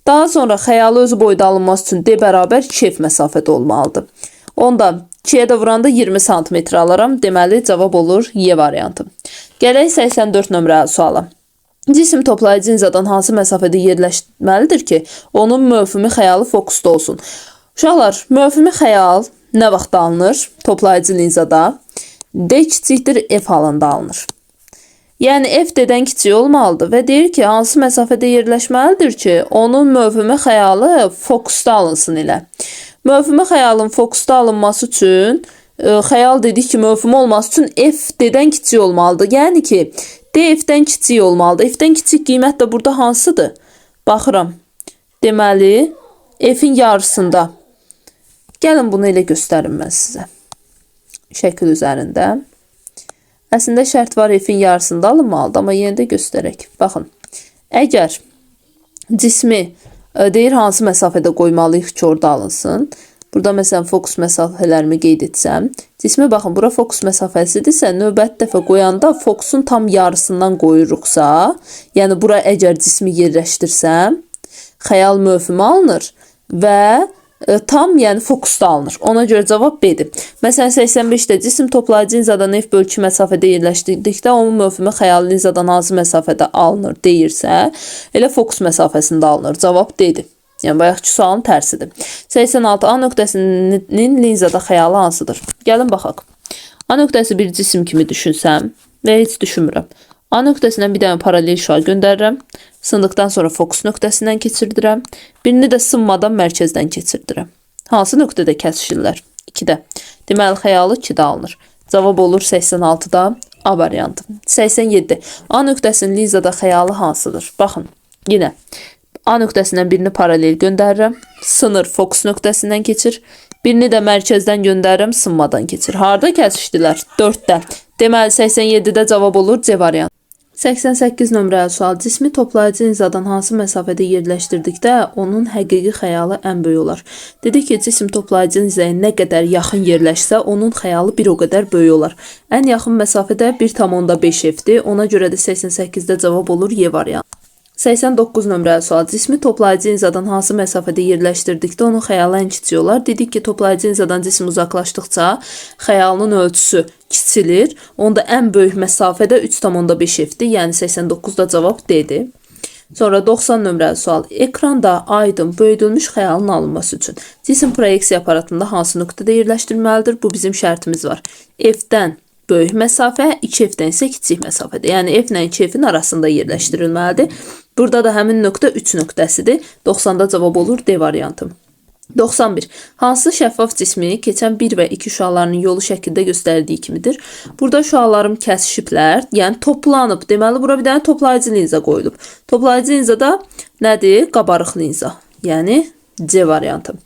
Daha sonra xəyalı öz boyda alınması üçün D bərabər 2F məsafədə olmalıdır. Onda 2-yə də vuranda 20 santimetr alaram. Deməli, cavab olur Y variantı. Gələk 84 nömrəli suala. Cisim toplayıcı linzadan hansı məsafədə yerləşməlidir ki, onun mövhumi xəyalı fokusda olsun? Uşaqlar, mövhumi xəyal nə vaxt alınır? Toplayıcı linzada D kiçikdir F halında alınır. Yəni F D-dən kiçik olmalıdır və deyir ki, hansı məsafədə yerləşməlidir ki, onun mövhumi xəyalı fokusda alınsın ilə. Mövhumi xəyalın fokusda alınması üçün xəyal dedik ki, mövhumi olması üçün F D-dən kiçik olmalıdır. Yəni ki, D F-dən kiçik olmalıdır. F-dən kiçik qiymət də burada hansıdır? Baxıram. Deməli, F-in yarısında. Gəlin bunu elə göstərim mən sizə. Şəkil üzərində. Əslində şərt var F-in yarısında alınmalıdır, amma yenə də göstərək. Baxın, əgər cismi deyir hansı məsafədə qoymalıyıq ki, orada alınsın. Burada məsələn fokus məsafələrimi qeyd etsəm, cismi baxın, bura fokus məsafəsidirsə, növbəti dəfə qoyanda fokusun tam yarısından qoyuruqsa, yəni bura əgər cismi yerləşdirsəm, xəyal mövhumi alınır və tam, yəni fokusda alınır. Ona görə cavab B-dir. Məsələn, 85-də cisim toplayıcı linzadan F bölü 2 məsafədə yerləşdirdikdə onun mövhumi xəyal linzadan hansı məsafədə alınır deyirsə, elə fokus məsafəsində alınır. Cavab D-dir. Yəni, bayaqki sualın tərsidir. 86. A nöqtəsinin linzada xəyalı hansıdır? Gəlin baxaq. A nöqtəsi bir cisim kimi düşünsəm və heç düşünmürəm. A nöqtəsindən bir dənə paralel şüa göndərirəm. Sındıqdan sonra fokus nöqtəsindən keçirdirəm. Birini də sınmadan mərkəzdən keçirdirəm. Hansı nöqtədə kəsişirlər? 2-də. Deməli, xəyalı 2-də alınır. Cavab olur 86-da A variantı. 87. A nöqtəsinin linzada xəyalı hansıdır? Baxın, yenə. A nöqtəsindən birini paralel göndərirəm. Sınır fokus nöqtəsindən keçir. Birini də mərkəzdən göndərirəm, sınmadan keçir. Harada kəsişdilər? 4-də. Deməli, 87-də cavab olur C variantı. 88 nömrəli sual. Cismi toplayıcı linzadan hansı məsafədə yerləşdirdikdə onun həqiqi xəyalı ən böyük olar? Dedik ki, cisim toplayıcı linzaya nə qədər yaxın yerləşsə, onun xəyalı bir o qədər böyük olar. Ən yaxın məsafədə 1,5 F-dir. Ona görə də 88-də cavab olur Y variantı. 89 nömrəli sual. Cismi toplayıcı linzadan hansı məsafədə yerləşdirdikdə onun xəyalı ən kiçik olar? Dedik ki, toplayıcı linzadan cisim uzaqlaşdıqca xəyalının ölçüsü kiçilir. Onda ən böyük məsafədə 3,5 F-dir. Yəni 89-da cavab D-dir. Sonra 90 nömrəli sual. Ekranda aydın böyüdülmüş xəyalın alınması üçün cisim proyeksiya aparatında hansı nöqtədə yerləşdirilməlidir? Bu bizim şərtimiz var. F-dən böyük məsafə, 2F-dən isə kiçik məsafədir. Yəni F ilə 2F-in arasında yerləşdirilməlidir. Burada da həmin nöqtə 3 nöqtəsidir. 90-da cavab olur D variantı. 91. Hansı şəffaf cismi keçən 1 və 2 şüalarının yolu şəkildə göstərdiyi kimidir? Burada şüalarım kəsişiblər, yəni toplanıb. Deməli, bura bir dənə toplayıcı linza qoyulub. Toplayıcı linzada nədir? Qabarıq linza. Yəni C variantı.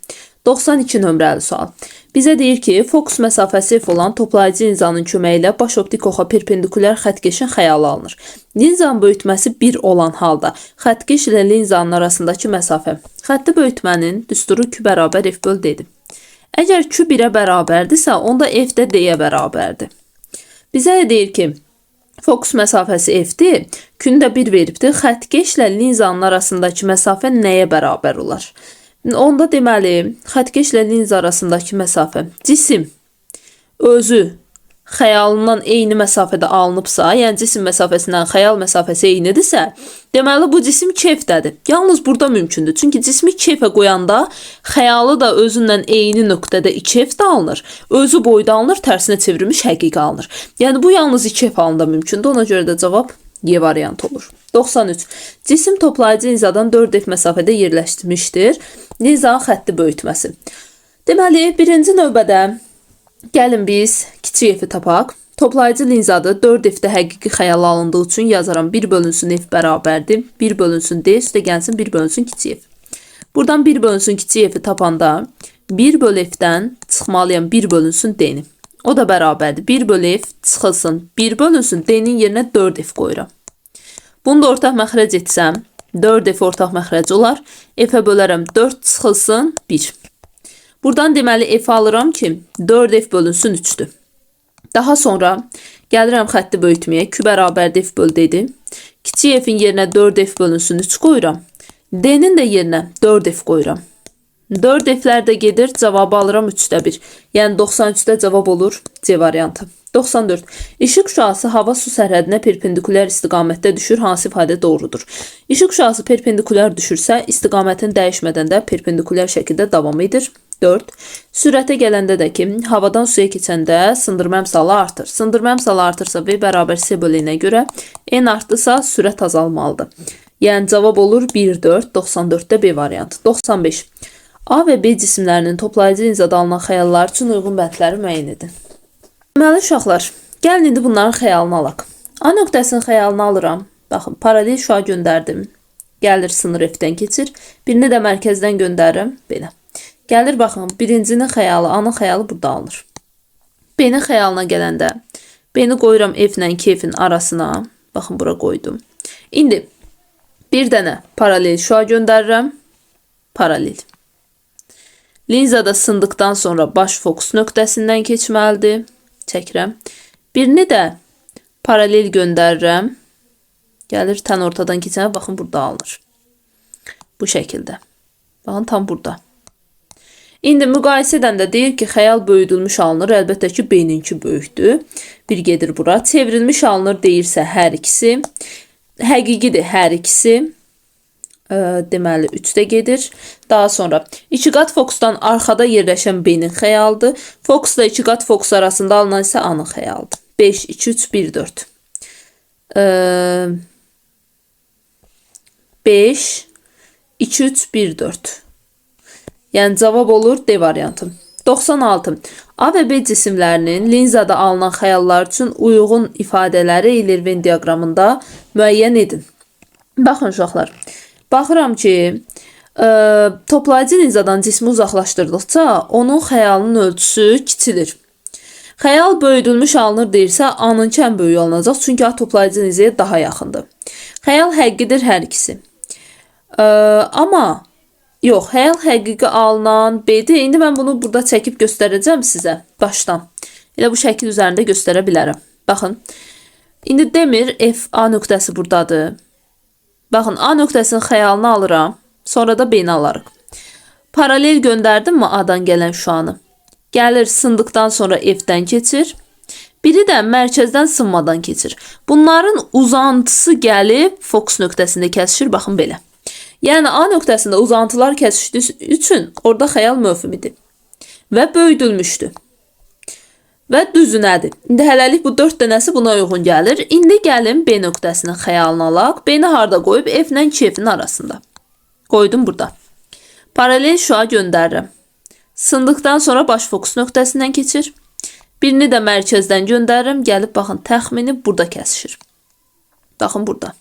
92 nömrəli sual. Bizə deyir ki, fokus məsafəsi F olan toplayıcı linzanın köməyi ilə baş optik oxa perpendikulyar xəttkeşin xəyalı alınır. Linzanın böyütməsi 1 olan halda xəttkeş ilə linzanın arasındakı məsafə. Xətti böyütmənin düsturu Q bərabər F böl D-dir. Əgər Q 1-ə bərabərdirsə, onda F də D-yə bərabərdir. Bizə deyir ki, fokus məsafəsi F-dir, Q-ni də 1 veribdir. Xəttkeş ilə linzanın arasındakı məsafə nəyə bərabər olar? Onda deməli, xəttkeşlə linza arasındakı məsafə, cisim özü xəyalından eyni məsafədə alınıbsa, yəni cisim məsafəsindən xəyal məsafəsi eynidirsə, deməli bu cisim kefdədir. Yalnız burada mümkündür. Çünki cismi kefə qoyanda xəyalı da özündən eyni nöqtədə 2F-də alınır. Özü boyda alınır, tərsinə çevrilmiş həqiqi alınır. Yəni bu yalnız 2F halında mümkündür. Ona görə də cavab Y variantı olur. 93. Cisim toplayıcı linzadan 4F məsafədə yerləşdirmişdir. Linzanın xətti böyütməsi. Deməli, birinci növbədə gəlin biz kiçik F-i tapaq. Toplayıcı linzadır. 4F-də həqiqi xəyal alındığı üçün yazaram 1 bölünsün F bərabərdir. 1 bölünsün D, üstə gəlsin 1 bölünsün kiçik F. Buradan 1 bölünsün kiçik F-i tapanda 1 bölü F-dən çıxmalıyam 1 bölünsün D-ni. O da bərabərdir. 1 bölü F çıxılsın. 1 bölünsün D-nin yerinə 4F qoyuram. Bunu da ortaq məxrəc etsəm, 4F ortaq məxrəc olar. F-ə bölərəm 4 çıxılsın 1. Buradan deməli F alıram ki, 4F bölünsün 3-dür. Daha sonra gəlirəm xətti böyütməyə. Q bərabərdir F böl D-dir. Kiçik F-in yerinə 4F bölünsün 3 qoyuram. D-nin də yerinə 4F qoyuram. 4 F'lər də gedir, cavabı alıram 3-də 1. Yəni 93-də cavab olur C variantı. 94. İşıq şüası hava su sərhədinə perpendikulyar istiqamətdə düşür. Hansı ifadə doğrudur? İşıq şüası perpendikulyar düşürsə, istiqamətin dəyişmədən də perpendikulyar şəkildə davam edir. 4. Sürətə gələndə də ki, havadan suya keçəndə sındırma əmsalı artır. Sındırma əmsalı artırsa V bərabər C bölünə görə N artdısa sürət azalmalıdır. Yəni cavab olur 1, 4, 94-də B variantı. 95. A və B cisimlərinin toplayıcı linzada alınan xəyallar üçün uyğun bəndləri müəyyən edin. Deməli uşaqlar, gəlin indi bunların xəyalını alaq. A nöqtəsinin xəyalını alıram. Baxın, paralel şüa göndərdim. Gəlir sınır F-dən keçir. Birini də mərkəzdən göndərirəm. Belə. Gəlir baxın, birincinin xəyalı, A-nın xəyalı burada alınır. B-nin xəyalına gələndə B-ni qoyuram F-lə 2F-in arasına. Baxın, bura qoydum. İndi bir dənə paralel şüa göndərirəm. Paralel. Linzada sındıqdan sonra baş fokus nöqtəsindən keçməlidir. Çəkirəm. Birini də paralel göndərirəm. Gəlir tən ortadan keçənə, baxın burada alınır. Bu şəkildə. Baxın tam burada. İndi müqayisə edəndə deyir ki, xəyal böyüdülmüş alınır. Əlbəttə ki, B-ninki böyükdür. Bir gedir bura. Çevrilmiş alınır deyirsə hər ikisi. Həqiqidir hər ikisi. Deməli 3-də gedir. Daha sonra 2 qat fokusdan arxada yerləşən B-nin xəyalıdır. Fokusla 2 qat fokus arasında alınan isə A-nın xəyalıdır. 5, 2, 3, 1, 4. 5, 2, 3, 1, 4. Yəni cavab olur D variantı. 96. A və B cisimlərinin linzada alınan xəyallar üçün uyğun ifadələri ilə Venn diaqramında müəyyən edin. Baxın uşaqlar. Baxıram ki, toplayıcı linzadan cismi uzaqlaşdırdıqca onun xəyalının ölçüsü kiçilir. Xəyal böyüdülmüş alınır deyirsə, A-nınki ən böyük alınacaq, çünki A toplayıcı linzaya daha yaxındır. Xəyal həqiqidir hər ikisi. Amma yox, xəyal həqiqi alınan B-dir. İndi mən bunu burada çəkib göstərəcəm sizə başdan. Elə bu şəkil üzərində göstərə bilərəm. Baxın, indi demir F, A nöqtəsi buradadır. Baxın, A nöqtəsinin xəyalını alıram, sonra da B-ni alarıq. Paralel göndərdim mi A-dan gələn şüanı? Gəlir, sındıqdan sonra F-dən keçir. Biri də mərkəzdən sınmadan keçir. Bunların uzantısı gəlib fokus nöqtəsində kəsişir, baxın belə. Yəni, A nöqtəsində uzantılar kəsişdiyi üçün orada xəyal mövhumidir və böyüdülmüşdür. Və düzünədir. İndi hələlik bu 4 dənəsi buna uyğun gəlir. İndi gəlin B nöqtəsinin xəyalını alaq. B-ni harada qoyub? F-lə 2F-in arasında. Qoydum burada. Paralel şüa göndərirəm. Sındıqdan sonra baş fokus nöqtəsindən keçir. Birini də mərkəzdən göndərirəm. Gəlib, baxın, təxmini burada kəsişir. Baxın, burada.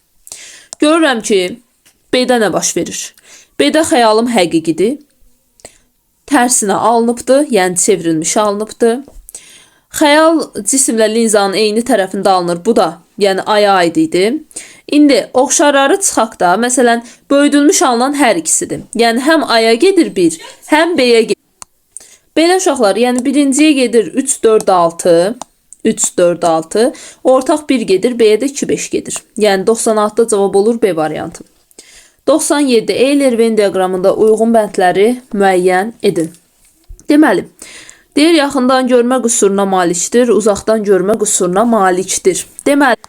Görürəm ki, B-də nə baş verir? B-də xəyalım həqiqidir. Tərsinə alınıbdır, yəni çevrilmiş alınıbdır. Xəyal cisimlə linzanın eyni tərəfində alınır. Bu da, yəni aya aid idi. İndi oxşarları çıxaq da, məsələn, böyüdülmüş alınan hər ikisidir. Yəni həm aya gedir bir, həm B-yə gedir. Belə uşaqlar, yəni birinciyə gedir 3, 4, 6. 3, 4, 6. Ortaq 1 gedir, B-yə də 2, 5 gedir. Yəni 96-da cavab olur B variantı. 97. Euler-Venn diaqramında uyğun bəndləri müəyyən edin. Deməli, deyir, yaxından görmə qüsuruna malikdir, uzaqdan görmə qüsuruna malikdir. Deməli,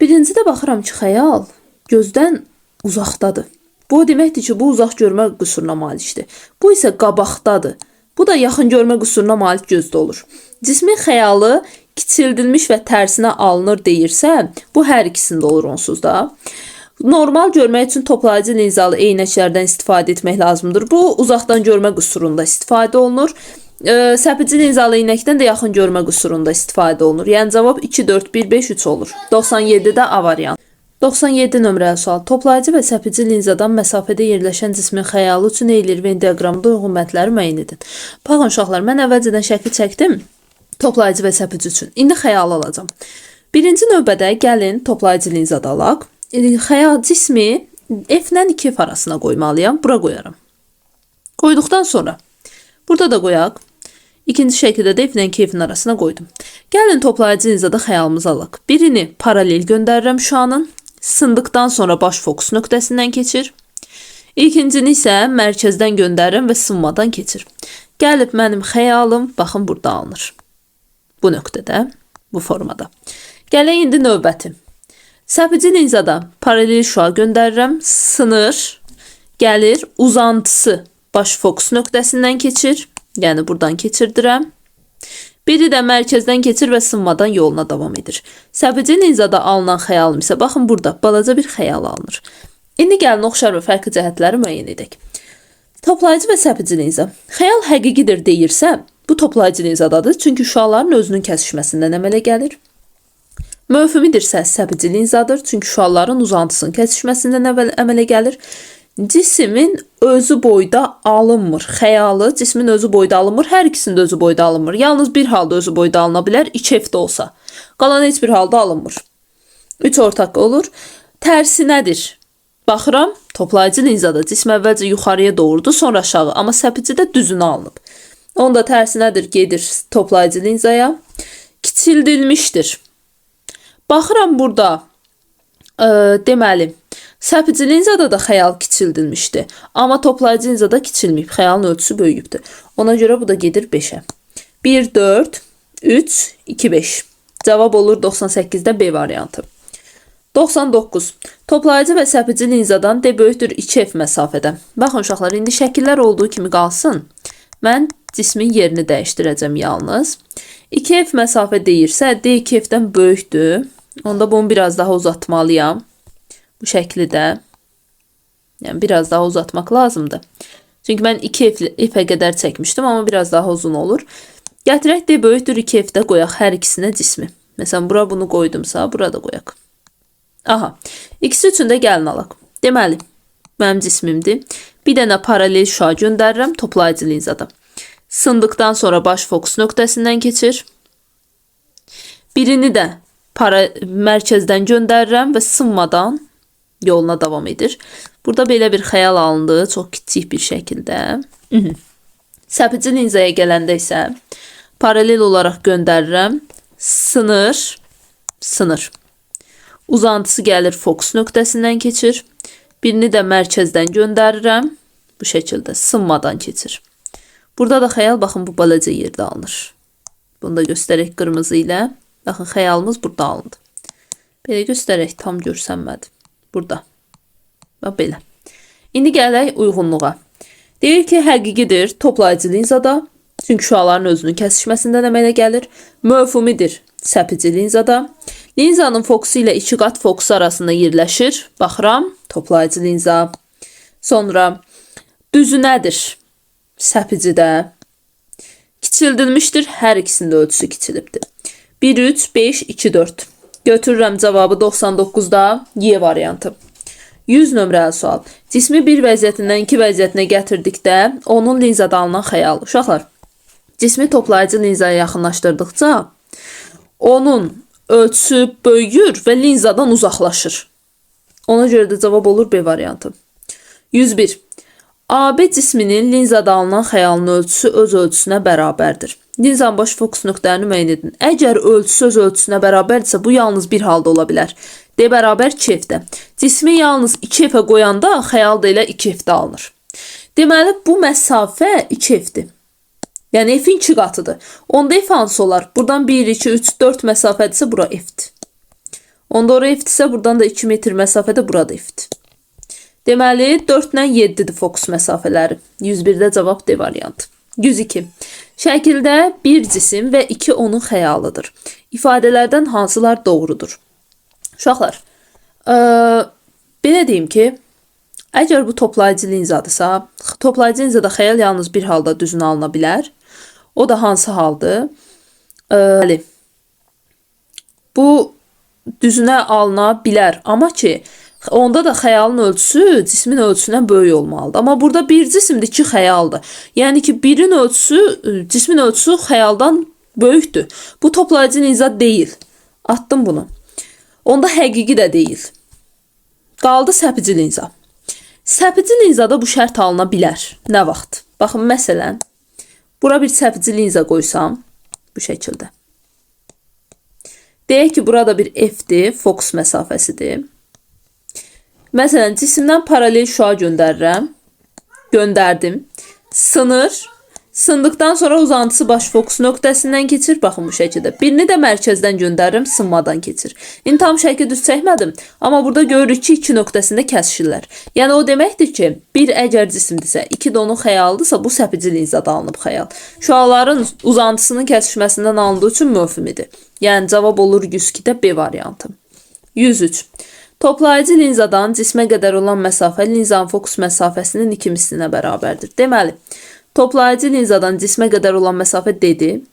birincidə baxıram ki, xəyal gözdən uzaqdadır. Bu deməkdir ki, bu uzaq görmə qüsuruna malikdir. Bu isə qabaqdadır. Bu da yaxın görmə qüsuruna malik gözdə olur. Cismin xəyalı kiçildilmiş və tərsinə alınır deyirsə, bu hər ikisində olur onsuz da. Normal görmək üçün toplayıcı linzalı eynəklərdən istifadə etmək lazımdır. Bu, uzaqdan görmə qüsurunda istifadə olunur. Səpici linzalı eynəkdən də yaxın görmə qüsurunda istifadə olunur. Yəni cavab 2, 4, 1, 5, 3 olur. 97-də A variantı. 97 nömrəli sual. Toplayıcı və səpici linzadan məsafədə yerləşən cismin xəyalı üçün Euler-Venn diaqramında uyğun bəndləri müəyyən edin. Baxın uşaqlar, mən əvvəlcədən şəkil çəkdim toplayıcı və səpici üçün. İndi xəyal alacağım. Birinci növbədə gəlin toplayıcı linzada alaq. Xəyal cismi F-lə 2F arasına qoymalıyam. Bura qoyaram. Qoyduqdan sonra burada da qoyaq. İkinci şəkildə də F-lə 2F-in arasına qoydum. Gəlin toplayıcı linzada xəyalımızı alaq. Birini paralel göndərirəm şüanın. Sındıqdan sonra baş fokus nöqtəsindən keçir. İkincini isə mərkəzdən göndərirəm və sınmadan keçir. Gəlib mənim xəyalım, baxın burada alınır. Bu nöqtədə, bu formada. Gələk indi növbəti. Səpəci linzada paralel şüa göndərirəm, sınır, gəlir, uzantısı baş fokus nöqtəsindən keçir, yəni buradan keçirdirəm. Biri də mərkəzdən keçir və sınmadan yoluna davam edir. Səpəci linzada alınan xəyalım isə baxın burada balaca bir xəyal alınır. İndi gəlin oxşar və fərqli cəhətləri müəyyən edək. Toplayıcı və səpəci linza. Xəyal həqiqidir deyirsə, bu toplayıcı linzadadır, çünki şüaların özünün kəsişməsindən əmələ gəlir. Mövhumidirsə səpəci linzadır, çünki şüaların uzantısının kəsişməsindən əmələ gəlir. Cismin özü boyda alınmır. Xəyalı cismin özü boyda alınmır, hər ikisinin özü boyda alınmır. Yalnız bir halda özü boyda alına bilər, 2F-də olsa. Qalan heç bir halda alınmır. 3 ortaq olur. Tərsinədir. Baxıram, toplayıcı linzada cism əvvəlcə yuxarıya doğrudur, sonra aşağı, amma səpəcidə düzünə alınıb. Onda tərsinədir, gedir toplayıcı linzaya. Kiçildilmişdir. Baxıram burada, deməli, səpəci linzada da xəyal kiçildilmişdir. Amma toplayıcı linzada kiçilməyib, xəyalın ölçüsü böyüyübdür. Ona görə bu da gedir 5-ə. 1, 4, 3, 2, 5. Cavab olur 98-də B variantı. 99. Toplayıcı və səpəci linzadan D böyükdür 2F məsafədə. Baxın uşaqlar, indi şəkillər olduğu kimi qalsın. Mən cismin yerini dəyişdirəcəm yalnız. 2F məsafə deyirsə, D 2F-dən böyükdür. Onda bunu biraz daha uzatmalıyam. Bu şəkli də. Yəni, biraz daha uzatmaq lazımdır. Çünki mən 2F-ə qədər çəkmişdim, amma biraz daha uzun olur. Gətirək D böyükdür 2F-də qoyaq hər ikisinə cismi. Məsələn, bura bunu qoydumsa, burada qoyaq. Aha, ikisi üçün də gəlin alaq. Deməli, mənim cismimdir. Bir dənə paralel şüa göndərirəm toplayıcı linzada. Sındıqdan sonra baş fokus nöqtəsindən keçir. Birini də mərkəzdən göndərirəm və sınmadan yoluna davam edir. Burada belə bir xəyal alındı, çox kiçik bir şəkildə. Səpəci linzaya gələndə isə paralel olaraq göndərirəm. Sınır, sınır. Uzantısı gəlir fokus nöqtəsindən keçir. Birini də mərkəzdən göndərirəm. Bu şəkildə sınmadan keçir. Burada da xəyal, baxın, bu balaca yerdə alınır. Bunu da göstərək qırmızı ilə. Baxın, xəyalımız burada alındı. Belə göstərək, tam görsənmədi. Burada. Və belə. İndi gələk uyğunluğa. Deyir ki, həqiqidir toplayıcı linzada. Çünki şüaların özünün kəsişməsindən əmələ gəlir. Mövhumidir səpəci linzada. Linzanın fokusu ilə iki qat fokusu arasında yerləşir. Baxıram, toplayıcı linza. Sonra düzünədir səpəcidə. Kiçildilmişdir, hər ikisində ölçüsü kiçilibdir. 1, 3, 5, 2, 4. Götürürəm cavabı 99-da Y variantı. 100 nömrəli sual. Cismi bir vəziyyətindən iki vəziyyətinə gətirdikdə onun linzada alınan xəyal. Uşaqlar, cismi toplayıcı linzaya yaxınlaşdırdıqca onun ölçüsü böyüyür və linzadan uzaqlaşır. Ona görə də cavab olur B variantı. 101. AB cisminin linzada alınan xəyalının ölçüsü öz ölçüsünə bərabərdir. Linzanın baş fokus nöqtələrini müəyyən edin. Əgər ölçüsü öz ölçüsünə bərabərdirsə, bu yalnız bir halda ola bilər. D bərabər 2F-də. Cismi yalnız 2F-ə qoyanda xəyal da elə 2F-də alınır. Deməli, bu məsafə 2F-dir. Yəni F-in 2 qatıdır. Onda F hansı olar? Buradan 1, 2, 3, 4 məsafədirsə, bura F-dir. Onda oraya F-dirsə, buradan da 2 metr məsafədə burada F-dir. Deməli, 4 ilə 7-dir fokus məsafələri. 101-də cavab D variantı. 102. Şəkildə bir cisim və 2 onun xəyalıdır. İfadələrdən hansılar doğrudur? Uşaqlar, belə deyim ki, əgər bu toplayıcı linzadırsa, toplayıcı linzada xəyal yalnız bir halda düzünə alına bilər. O da hansı haldır? Bu düzünə alına bilər, amma ki, onda da xəyalın ölçüsü cismin ölçüsündən böyük olmalıdır. Amma burada bir cisimdir, 2 xəyaldır. Yəni ki, birin ölçüsü, cismin ölçüsü xəyaldan böyükdür. Bu toplayıcı linza deyil. Atdım bunu. Onda həqiqi də deyil. Qaldı səpəci linza. Səpəci linzada bu şərt alına bilər. Nə vaxt? Baxın, məsələn, bura bir səpəci linza qoysam, bu şəkildə. Deyək ki, burada bir F-dir, fokus məsafəsidir. Məsələn, cisimdən paralel şüa göndərirəm. Göndərdim. Sınır. Sındıqdan sonra uzantısı baş fokus nöqtəsindən keçir. Baxın bu şəkildə. Birini də mərkəzdən göndərirəm, sınmadan keçir. İndi tam şəkli düz çəkmədim. Amma burada görürük ki, iki nöqtəsində kəsişirlər. Yəni o deməkdir ki, bir əgər cisimdirsə, iki də onun xəyalıdırsa, bu səpici linzada alınıb xəyal. Şüaların uzantısının kəsişməsindən alındığı üçün möfhümidir. Yəni cavab olur 102-də B variantı. 103. Toplayıcı linzadan cismə qədər olan məsafə linzanın fokus məsafəsinin 2 mislinə bərabərdir. Deməli, toplayıcı linzadan cismə qədər olan məsafə dedi.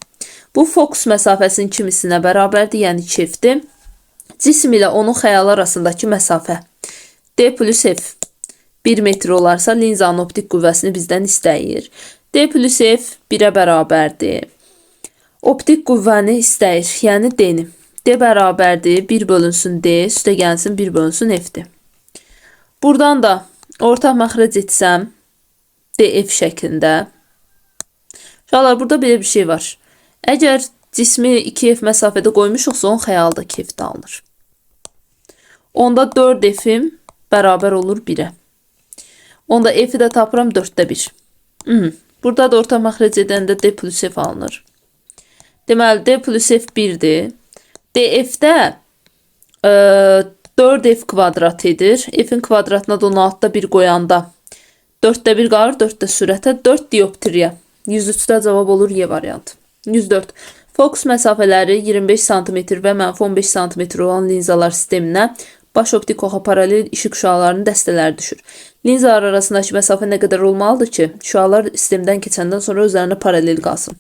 Bu fokus məsafəsinin 2 mislinə bərabərdir, yəni 2F-dir. Cisim ilə onun xəyalı arasındakı məsafə D plus F 1 metr olarsa linzanın optik qüvvəsini bizdən istəyir. D plus F 1-ə bərabərdir. Optik qüvvəni istəyir, yəni D-ni. D bərabərdir 1 bölünsün D, üstə gəlsin 1 bölünsün F-dir. Buradan da ortaq məxrəc etsəm DF şəklində. Uşaqlar, burada belə bir şey var. Əgər cismi 2F məsafədə qoymuşuqsa, onun xəyalı da 2F-də alınır. Onda 4F-im bərabər olur 1-ə. Onda F-i də tapıram 4-də 1. Burada da orta məxrəc edəndə D plus F alınır. Deməli, D plus F 1-dir. DF-də 4F kvadrat edir. F-in kvadratına da 16'da 1 qoyanda 4'də 1 qalır, 4'də sürətə, 4 dioptriya. 103'də cavab olur Y variantı. 104. Fokus məsafələri 25 cm və -15 cm olan linzalar sisteminə baş optik oxa paralel işıq şüalarının dəstələri düşür. Linzalar arasındakı məsafə nə qədər olmalıdır ki, şüalar sistemdən keçəndən sonra özlərinə paralel qalsın?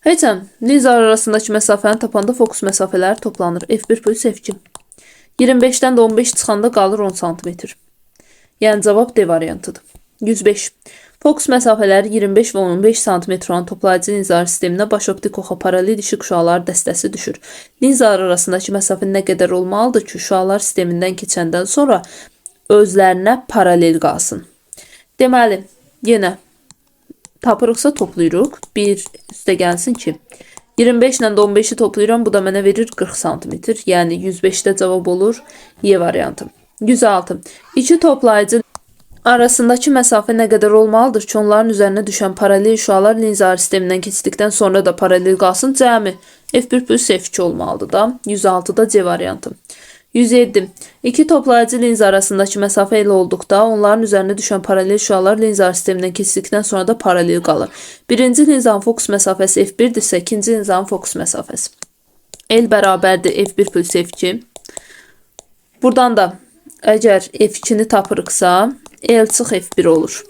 Heçən, linzalar arasındakı məsafəni tapanda fokus məsafələri toplanır. F1 plus F2. 25'dən də 15 çıxanda qalır 10 cm. Yəni cavab D variantıdır. 105. Fokus məsafələri 25 və 15 cm olan toplayıcı linzalar sisteminə baş optik oxa paralel işıq şüaları dəstəsi düşür. Linzalar arasındakı məsafə nə qədər olmalıdır ki, şüalar sistemindən keçəndən sonra özlərinə paralel qalsın? Deməli, yenə tapırıqsa toplayırıq. 1 üstə gəlsin ki, 25 ilə 15'i toplayıram. Bu da mənə verir 40 cm. Yəni 105'də cavab olur Y variantı. 106. İki toplayıcı arasındakı məsafə nə qədər olmalıdır ki, onların üzərinə düşən paralel şüalar linzalar sistemindən keçdikdən sonra da paralel qalsın? Cəmi F1 plus F2 olmalıdır da. 106'da C variantı. 107. İki toplayıcı linza arasındakı məsafə ilə olduqda onların üzərinə düşən paralel şüalar linzalar sistemindən keçdikdən sonra da paralel qalır. Birinci linzanın fokus məsafəsi F1-dirsə, ikinci linzanın fokus məsafəsi L bərabərdir F1 plus F2. Buradan da əgər F2-ni tapırıqsa, L çıx F1 olur.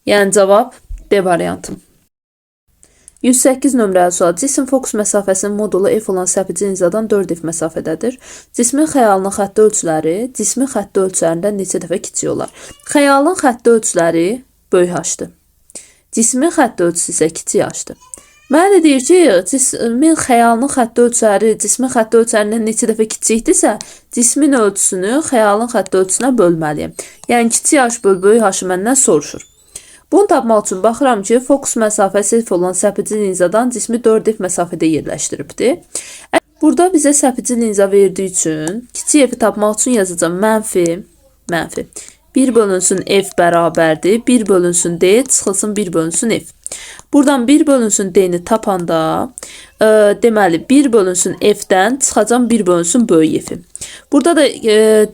Yəni cavab D variantı. 108 nömrəli sual. Cisim fokus məsafəsinin modulu F olan səpici linzadan 4F məsafədədir. Cismin xəyalının xətti ölçüləri cismin xətti ölçülərindən neçə dəfə kiçik olar? Xəyalın xətti ölçüləri böyük H-dır. Cismin xətti ölçüsü isə kiçik H-dır. Mənə deyir ki, cismin xəyalının xətti ölçüləri cismin xətti ölçülərindən neçə dəfə kiçikdirsə, cismin ölçüsünü xəyalın xətti ölçüsünə bölməliyəm. Yəni kiçik H böl böyük H-ı məndən soruşur. Bunu tapmaq üçün baxıram ki, fokus məsafəsi F olan səpici linzadan cismi 4F məsafədə yerləşdiribdir. Burada bizə səpici linza verdiyi üçün kiçik F-i tapmaq üçün yazacağım mənfi 1 bölünsün F bərabərdir 1 bölünsün D çıxılsın 1 bölünsün F. Buradan 1 bölünsün D-ni tapanda deməli 1 bölünsün F-dən çıxacam 1 bölünsün böyük F-i. Burada da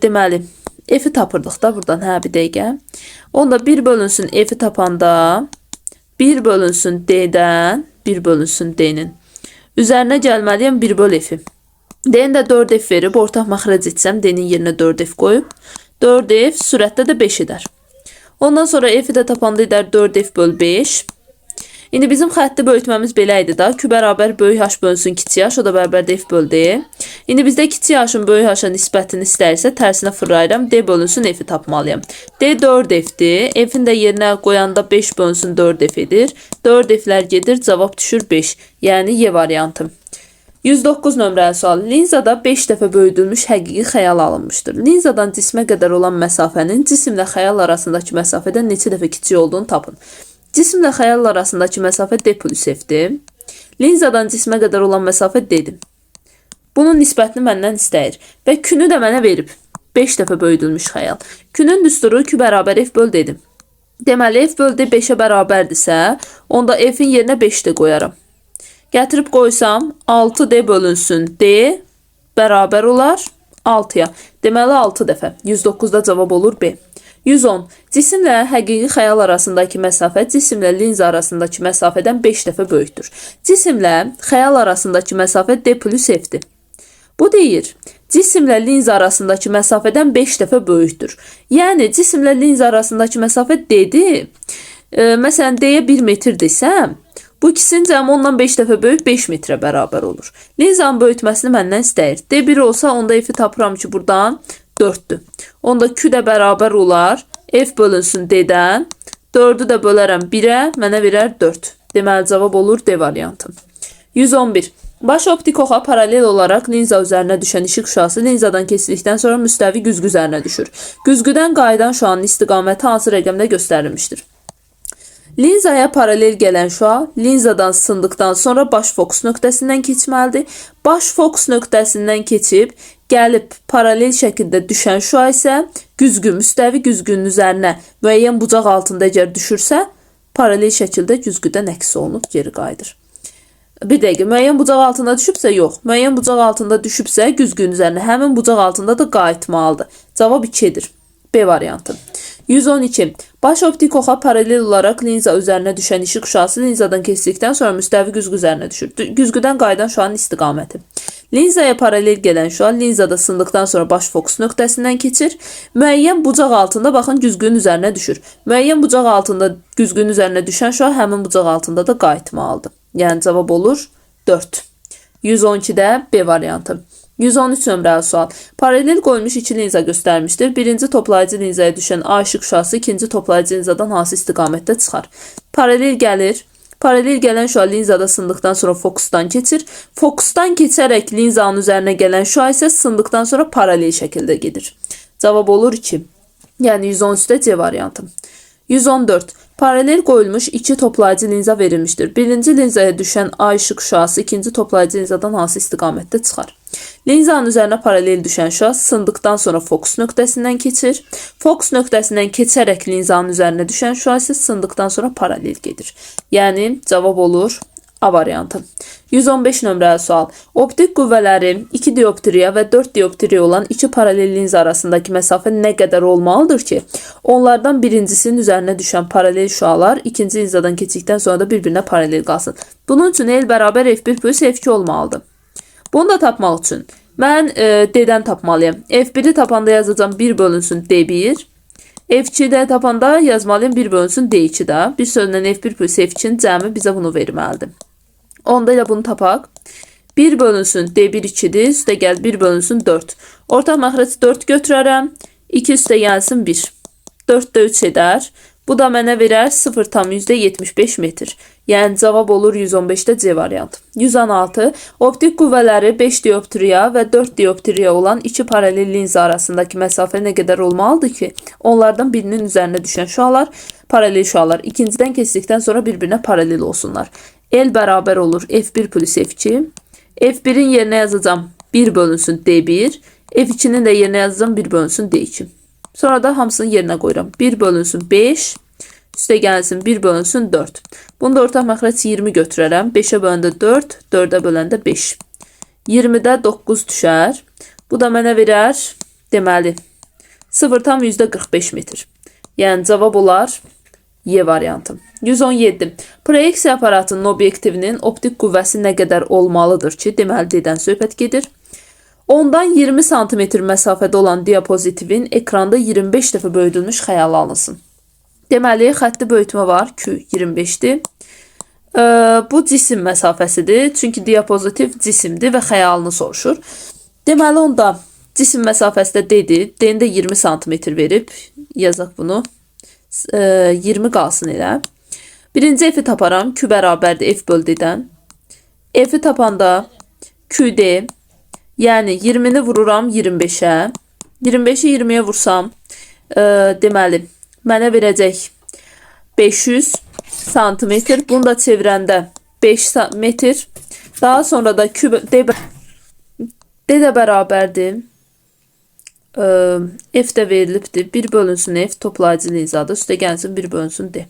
deməli F-i tapırdıq da buradan, hə bir dəqiqə. Onda 1 bölünsün F-i tapanda 1 bölünsün D-dən 1 bölünsün D-nin üzərinə gəlməliyəm 1 böl F-i. D-ni də 4F verib, ortaq məxrəc etsəm D-nin yerinə 4F qoyub 4F sürətdə də 5 edər. Ondan sonra F-i də tapanda edər 4F böl 5. İndi bizim xətti böyütməmiz belə idi da. Q bərabər böyük H bölünsün kiçik H, o da bərabər F böl D. İndi bizdə kiçik H-ın böyük H-a nisbətini istəyirsə, tərsinə fırlayıram. D bölünsün F-i tapmalıyam. D 4F-dir. F-in də yerinə qoyanda 5 bölünsün 4F edir. 4F-lər gedir, cavab düşür 5. Yəni Y variantı. 109 nömrəli sual. Linzada 5 dəfə böyüdülmüş həqiqi xəyal alınmışdır. Linzadan cismə qədər olan məsafənin cisimlə xəyal arasındakı məsafədən neçə dəfə kiçik olduğunu tapın. Cisimlə xəyal arasındakı məsafə D plus F-dir. Linzadan cismə qədər olan məsafə D-dir. Bunun nisbətini məndən istəyir və Q-nü də mənə verib. 5 dəfə böyüdülmüş xəyal. Q-nin düsturu Q bərabər F böl dedim. Deməli, F böl D 5-ə bərabərdirsə, onda F-in yerinə 5 də qoyaram. Gətirib qoysam, 6D bölünsün D bərabər olar 6-ya. Deməli, 6 dəfə. 109-da cavab olur B. 110. Cisimlə həqiqi xəyal arasındakı məsafə cisimlə linza arasındakı məsafədən 5 dəfə böyükdür. Cisimlə xəyal arasındakı məsafə D plus F-dir. Bu deyir, cisimlə linza arasındakı məsafədən 5 dəfə böyükdür. Yəni, cisimlə linza arasındakı məsafə D-dir. Məsələn, D-yə 1 metr desəm, bu ikisinin cəmi ondan 5 dəfə böyük 5 metrə bərabər olur. Linzanın böyütməsini məndən istəyir. D1 olsa, onda F-i tapıram ki, buradan 4-dür. Onda Q də bərabər olar. F bölünsün D-dən. 4-ü də bölərəm 1-ə, mənə verər 4. Deməli, cavab olur D variantı. 111. Baş optik oxa paralel olaraq linza üzərinə düşən işıq şüası linzadan keçdikdən sonra müstəvi güzgü üzərinə düşür. Güzgüdən qayıdan şüanın istiqaməti hansı rəqəmdə göstərilmişdir? Linzaya paralel gələn şüa linzadan sındıqdan sonra baş fokus nöqtəsindən keçməlidir. Baş fokus nöqtəsindən keçib, gəlib paralel şəkildə düşən şüa isə güzgü, müstəvi güzgünün üzərinə müəyyən bucaq altında əgər düşürsə, paralel şəkildə güzgüdən əks olunub geri qayıdır. Bir dəqiqə, müəyyən bucaq altında düşübsə, yox. Müəyyən bucaq altında düşübsə, güzgünün üzərinə həmin bucaq altında da qayıtmalıdır. Cavab 2-dir. B variantı. 112. Baş optik oxa paralel olaraq linza üzərinə düşən işıq şüası linzadan keçdikdən sonra müstəvi güzgü üzərinə düşür. Güzgüdən qayıdan şüanın istiqaməti. Linzaya paralel gələn şüa linzada sındıqdan sonra baş fokus nöqtəsindən keçir. Müəyyən bucaq altında baxın güzgünün üzərinə düşür. Müəyyən bucaq altında güzgünün üzərinə düşən şüa həmin bucaq altında da qayıtmalıdır. Yəni cavab olur 4. 112-də B variantı. 113 nömrəli sual. Paralel qoyulmuş iki linza göstərmişdir. Birinci toplayıcı linzaya düşən A işıq şüası ikinci toplayıcı linzadan hansı istiqamətdə çıxar? Paralel gəlir. Paralel gələn şüa linzada sındıqdan sonra fokusdan keçir. Fokusdan keçərək linzanın üzərinə gələn şüa isə sındıqdan sonra paralel şəkildə gedir. Cavab olur 2. Yəni 113-də C variantı. 114. Paralel qoyulmuş iki toplayıcı linza verilmişdir. Birinci linzaya düşən A işıq şüası ikinci toplayıcı linzadan hansı istiqamətdə çıxar? Linzanın üzərinə paralel düşən şüa sındıqdan sonra fokus nöqtəsindən keçir. Fokus nöqtəsindən keçərək linzanın üzərinə düşən şüa isə sındıqdan sonra paralel gedir. Yəni cavab olur A variantı. 115 nömrəli sual. Optik qüvvələri 2 dioptriya və 4 dioptriya olan iki paralel linza arasındakı məsafə nə qədər olmalıdır ki, onlardan birincisinin üzərinə düşən paralel şüalar ikinci linzadan keçdikdən sonra da bir-birinə paralel qalsın. Bunun üçün L bərabər F1 plus F2 olmalıdır. Bunu da tapmaq üçün mən D-dən tapmalıyım. F1-i tapanda yazacağım 1 bölünsün D1. F2-də tapanda yazmalıyım 1 bölünsün D2 də. Bir sözlə F1 plus F2-nin cəmi bizə bunu verməlidir. Onda ilə bunu tapaq. 1 bölünsün D1 2-dir. Üstə gəl 1 bölünsün 4. Ortaq məxrəc 4 götürərəm. 2 üstə gəlsin 1. 4 də 3 edər. Bu da mənə verər 0,75 metr. Yəni cavab olur 115-də C variantı. 116. Optik qüvvələri 5 dioptriya və 4 dioptriya olan iki paralel linza arasındakı məsafə nə qədər olmalıdır ki, onlardan birinin üzərinə düşən şüalar, paralel şüalar ikincidən keçdikdən sonra bir-birinə paralel olsunlar. L bərabər olur F1 plus F2. F1-in yerinə yazacağım 1 bölünsün D1. F2-nin də yerinə yazacağım 1 bölünsün D2. Sonra da hamısını yerinə qoyuram. 1 bölünsün 5. Üstə gəlsin 1 bölünsün 4. Bunu da ortaq məxrəc 20 götürərəm. 5-ə böləndə 4, 4-ə böləndə 5. 20-də 9 düşər. Bu da mənə verər, deməli, 0,45 metr. Yəni cavab olar Y variantı. 117. Proyeksiya aparatının obyektivinin optik qüvvəsi nə qədər olmalıdır ki, deməli D-dən söhbət gedir. Ondan 20 cm məsafədə olan diapozitivin ekranda 25 dəfə böyüdülmüş xəyal alınsın. Deməli, xətti böyütmə var. Q 25-dir. Bu cisim məsafəsidir. Çünki diapozitiv cisimdir və xəyalını soruşur. Deməli, onda cisim məsafəsi də D-dir. D-ni də 20 cm verib. Yazaq bunu. 20 qalsın elə. Birinci F-i taparam. Q bərabərdir F böl D-dən. F-i tapanda QD, yəni 20-ni vururam 25-ə. 25-i 20-yə vursam, deməli, mənə verəcək 500 santimetr. Bunu da çevirəndə 5 metr. Daha sonra da D də bərabərdir F də verilibdir. 1 bölünsün F toplayıcı linzadır. Üstə gəlsin 1 bölünsün D.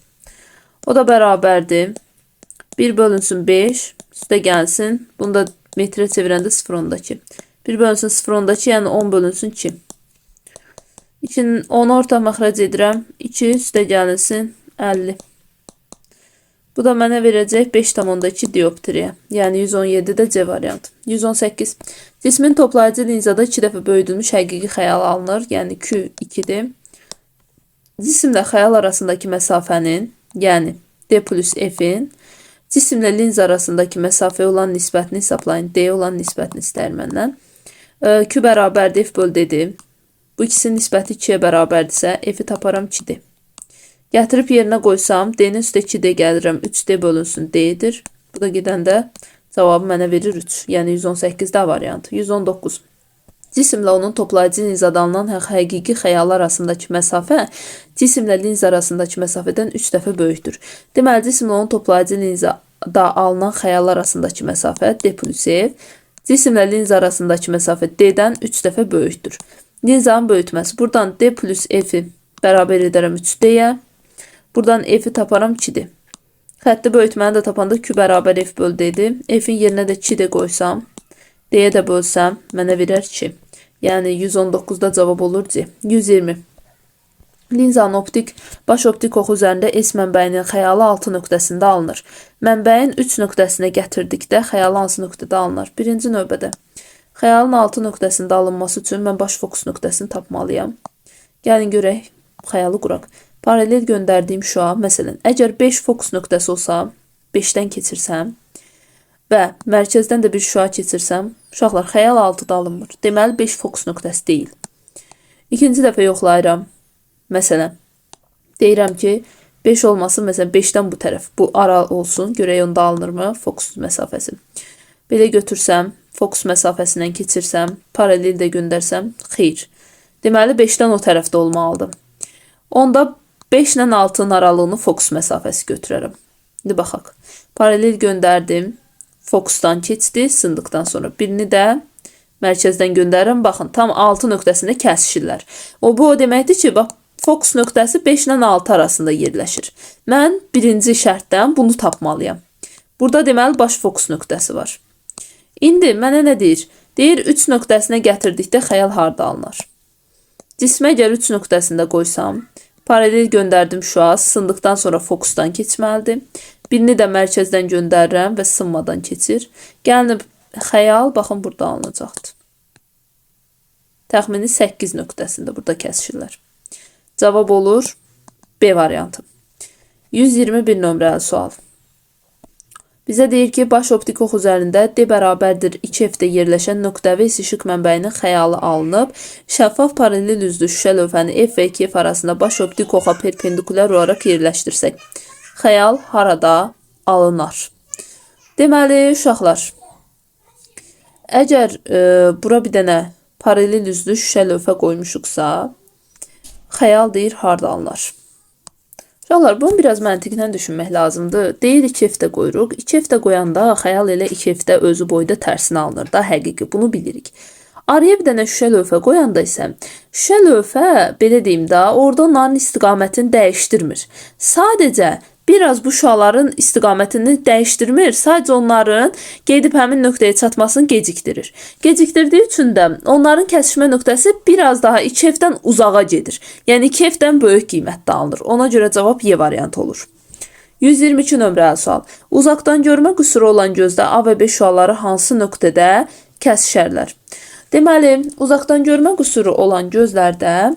O da bərabərdir. 1 bölünsün 5. Üstə gəlsin. Bunu da metrə çevirəndə 0,2. 1 bölünsün 0,2, yəni 10 bölünsün 2. 2-nin 10'u orta məxrəc edirəm. 2 üstə gəlinsin 50. Bu da mənə verəcək 5,2 dioptriya. Yəni 117 də C variantı. 118. Cismin toplayıcı linzada 2 dəfə böyüdülmüş həqiqi xəyal alınır. Yəni Q 2-dir. Cisimlə xəyal arasındakı məsafənin, yəni D plus F-in cisimlə linza arasındakı məsafəyə olan nisbətini hesablayın. D olan nisbətini istəyir məndən. Q bərabərdir F böl D-dir. Bu ikisinin nisbəti 2-yə bərabərdirsə, F-i taparam 2-dir. Gətirib yerinə qoysam, D-nin üstə 2D gəlirəm, 3D bölünsün D-dir. Bu da gedəndə cavabı mənə verir 3. Yəni 118 də variantı. 119. Cisimlə onun toplayıcı linzadan alınan həqiqi xəyal arasındakı məsafə cisimlə linza arasındakı məsafədən 3 dəfə böyükdür. Deməli, cisimlə onun toplayıcı linzada alınan xəyal arasındakı məsafə D plus F, cisimlə linza arasındakı məsafə D-dən 3 dəfə böyükdür. Linzanın böyütməsi. Buradan D plus F-i bərabər edərəm 3D-yə. Buradan F-i taparam 2-dir. Xətti böyütməni də tapanda Q bərabər F böl D-dir. F-in yerinə də 2D qoysam, D-yə də bölsəm, mənə verər 2. Yəni 119-da cavab olur C. 120. Linzanın baş optik oxu üzərində S mənbəyinin xəyalı 6 nöqtəsində alınır. Mənbəyin 3 nöqtəsinə gətirdikdə xəyalı hansı nöqtədə alınır? Birinci növbədə. Xəyalın 6 nöqtəsində alınması üçün mən baş fokus nöqtəsini tapmalıyam. Gəlin görək, xəyalı quraq. Paralel göndərdiyim şua, məsələn, əgər 5 fokus nöqtəsi olsa, 5-dən keçirsəm və mərkəzdən də bir şua keçirsəm, uşaqlar, xəyal 6-da alınmır. Deməli, 5 fokus nöqtəsi deyil. İkinci dəfə yoxlayıram. Məsələn, deyirəm ki, 5 olmasın, məsələn, 5-dən bu tərəf, bu ara olsun, görək onda alınırmı fokus məsafəsi. Belə götürsəm, fokus məsafəsindən keçirsəm, paralel də göndərsəm, xeyr. Deməli, 5-dən o tərəfdə olmalıdır. Onda 5 ilə 6-nın aralığını fokus məsafəsi götürərəm. İndi baxaq. Paralel göndərdim. Fokusdan keçdi, sındıqdan sonra. Birini də mərkəzdən göndərirəm. Baxın, tam 6 nöqtəsində kəsişirlər. Bu o deməkdir ki, bax, fokus nöqtəsi 5 ilə 6 arasında yerləşir. Mən birinci şərtdən bunu tapmalıyam. Burada deməli baş fokus nöqtəsi var. İndi mənə nə deyir? Deyir 3 nöqtəsinə gətirdikdə xəyal harda alınır? Cismə əgər 3 nöqtəsində qoysam, paralel göndərdim şua, sındıqdan sonra fokusdan keçməlidir. Birini də mərkəzdən göndərirəm və sınmadan keçir. Gəlinib xəyal, baxın, burada alınacaqdır. Təxmini 8 nöqtəsində burada kəsişirlər. Cavab olur B variantı. 121 nömrəli sual. Bizə deyir ki, baş optik ox üzərində D bərabərdir 2F-də yerləşən nöqtəvi işıq mənbəyinin xəyalı alınıb, şəffaf paralel üzlü şüşə lövhəni F və 2F arasında baş optik oxa perpendikulyar olaraq yerləşdirsək, xəyal harada alınar? Deməli, uşaqlar, əgər bura bir dənə paralel üzlü şüşə lövhə qoymuşuqsa, xəyal deyir harda alınır? Uşaqlar, bunu biraz məntiqlə düşünmək lazımdır. Deyir 2F-də qoyuruq. 2F-də qoyanda xəyal elə 2F-də özü boyda tərsinə alınır da, həqiqi. Bunu bilirik. Araya bir dənə şüşə lövhə qoyanda isə şüşə lövhə, belə deyim də, orada onların istiqamətini dəyişdirmir. Sadəcə biraz bu şüaların istiqamətini dəyişdirmir, sadəcə onların gedib həmin nöqtəyə çatmasını gecikdirir. Gecikdirdiyi üçün də onların kəsişmə nöqtəsi biraz daha 2F-dən uzağa gedir. Yəni 2F-dən böyük qiymətdə alınır. Ona görə cavab Y variantı olur. 122 nömrəli sual. Uzaqdan görmə qüsuru olan gözdə A və B şüaları hansı nöqtədə kəsişərlər? Deməli, uzaqdan görmə qüsuru olan gözlərdə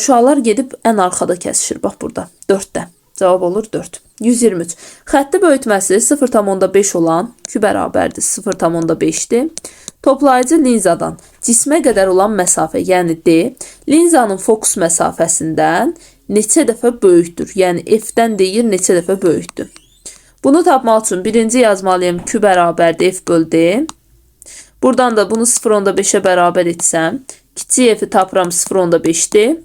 şüalar gedib ən arxada kəsişir. Bax burada, 4-də. Cavab olur 4. 123. Xətti böyütməsi 0,5 olan Q bərabərdir 0,5-dir. Toplayıcı linzadan cismə qədər olan məsafə, yəni D, linzanın fokus məsafəsindən neçə dəfə böyükdür? Yəni F-dən deyir neçə dəfə böyükdür? Bunu tapmaq üçün birinci yazmalıyım Q bərabərdir F böl D. Buradan da bunu 0,5-ə bərabər etsəm, kiçik F-i tapıram 0,5-dir.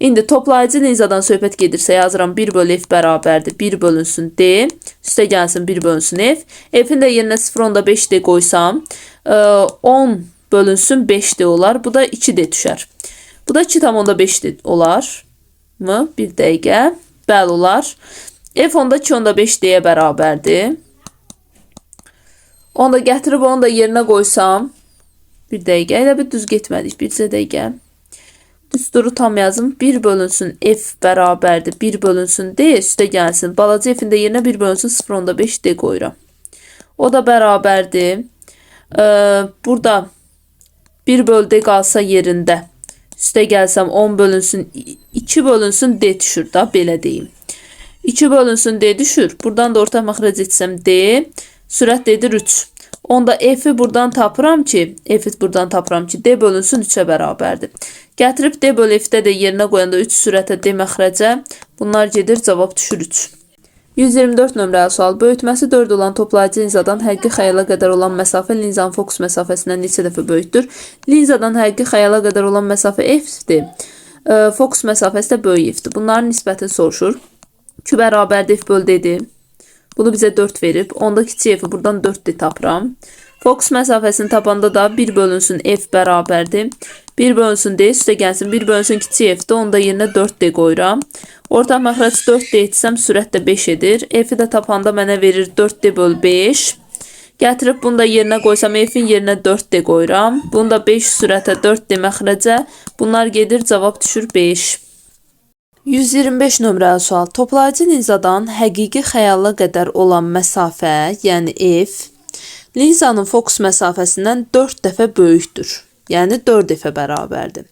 İndi toplayıcı linzadan söhbət gedirsə yazıram 1 bölü F bərabərdir 1 bölünsün D, üstə gəlsin 1 bölünsün F. F-in də yerinə 0,5 D qoysam 10 bölünsün 5D olar. Bu da 2D düşər. Bu da 2,5D olar mı? Bir dəqiqə. Bəli olar. F onda 2,5D-yə bərabərdir. Onu da gətirib onu da yerinə qoysam. Bir dəqiqə. Elə bir düz getmədik. Bircə dəqiqə. Düsturu tam yazım. 1 bölünsün F bərabərdir. 1 bölünsün D üstə gəlsin. Balaca F-in də yerinə 1 bölünsün 0,5D qoyuram. O da bərabərdir. Burada 1 bölü D qalsa yerində. Üstə gəlsəm 10 bölünsün 2 bölünsün D düşür da. Belə deyim. 2 bölünsün D düşür. Buradan da orta məxrəc etsəm D. Sürət D'dir 3. Onda F'i buradan tapıram ki, D bölünsün 3'ə bərabərdir. Gətirib D bölü F'də də yerinə qoyanda 3 sürətə D məxrəcə. Bunlar gedir, cavab düşür 3. 124 nömrəli sual. Böyütməsi 4 olan toplayıcı linzadan həqiqi xəyala qədər olan məsafə linzanın fokus məsafəsindən neçə dəfə böyükdür? Linzadan həqiqi xəyala qədər olan məsafə F-dir. Fokus məsafəsi də böyük F-dir. Bunların nisbətini soruşur. Q bərabərdir F bölü D-dir. Bunu bizə 4 verib. Onda kiçik F-i buradan 4D tapıram. Fokus məsafəsini tapanda da 1 bölünsün F bərabərdir. 1 bölünsün D üstə gəlsin. 1 bölünsün kiçik F-də onda yerinə 4D qoyuram. Orta məxrəc 4D etsəm sürət də 5 edir. F-i də tapanda mənə verir 4D bölü 5. Gətirib bunu da yerinə qoysam F-in yerinə 4D qoyuram. Bunu da 5 sürətə 4D məxrəcə. Bunlar gedir, cavab düşür 5. 125 nömrəli sual. Toplayıcı linzadan həqiqi xəyala qədər olan məsafə, yəni F, linzanın fokus məsafəsindən 4 dəfə böyükdür. Yəni 4 dəfə bərabərdir.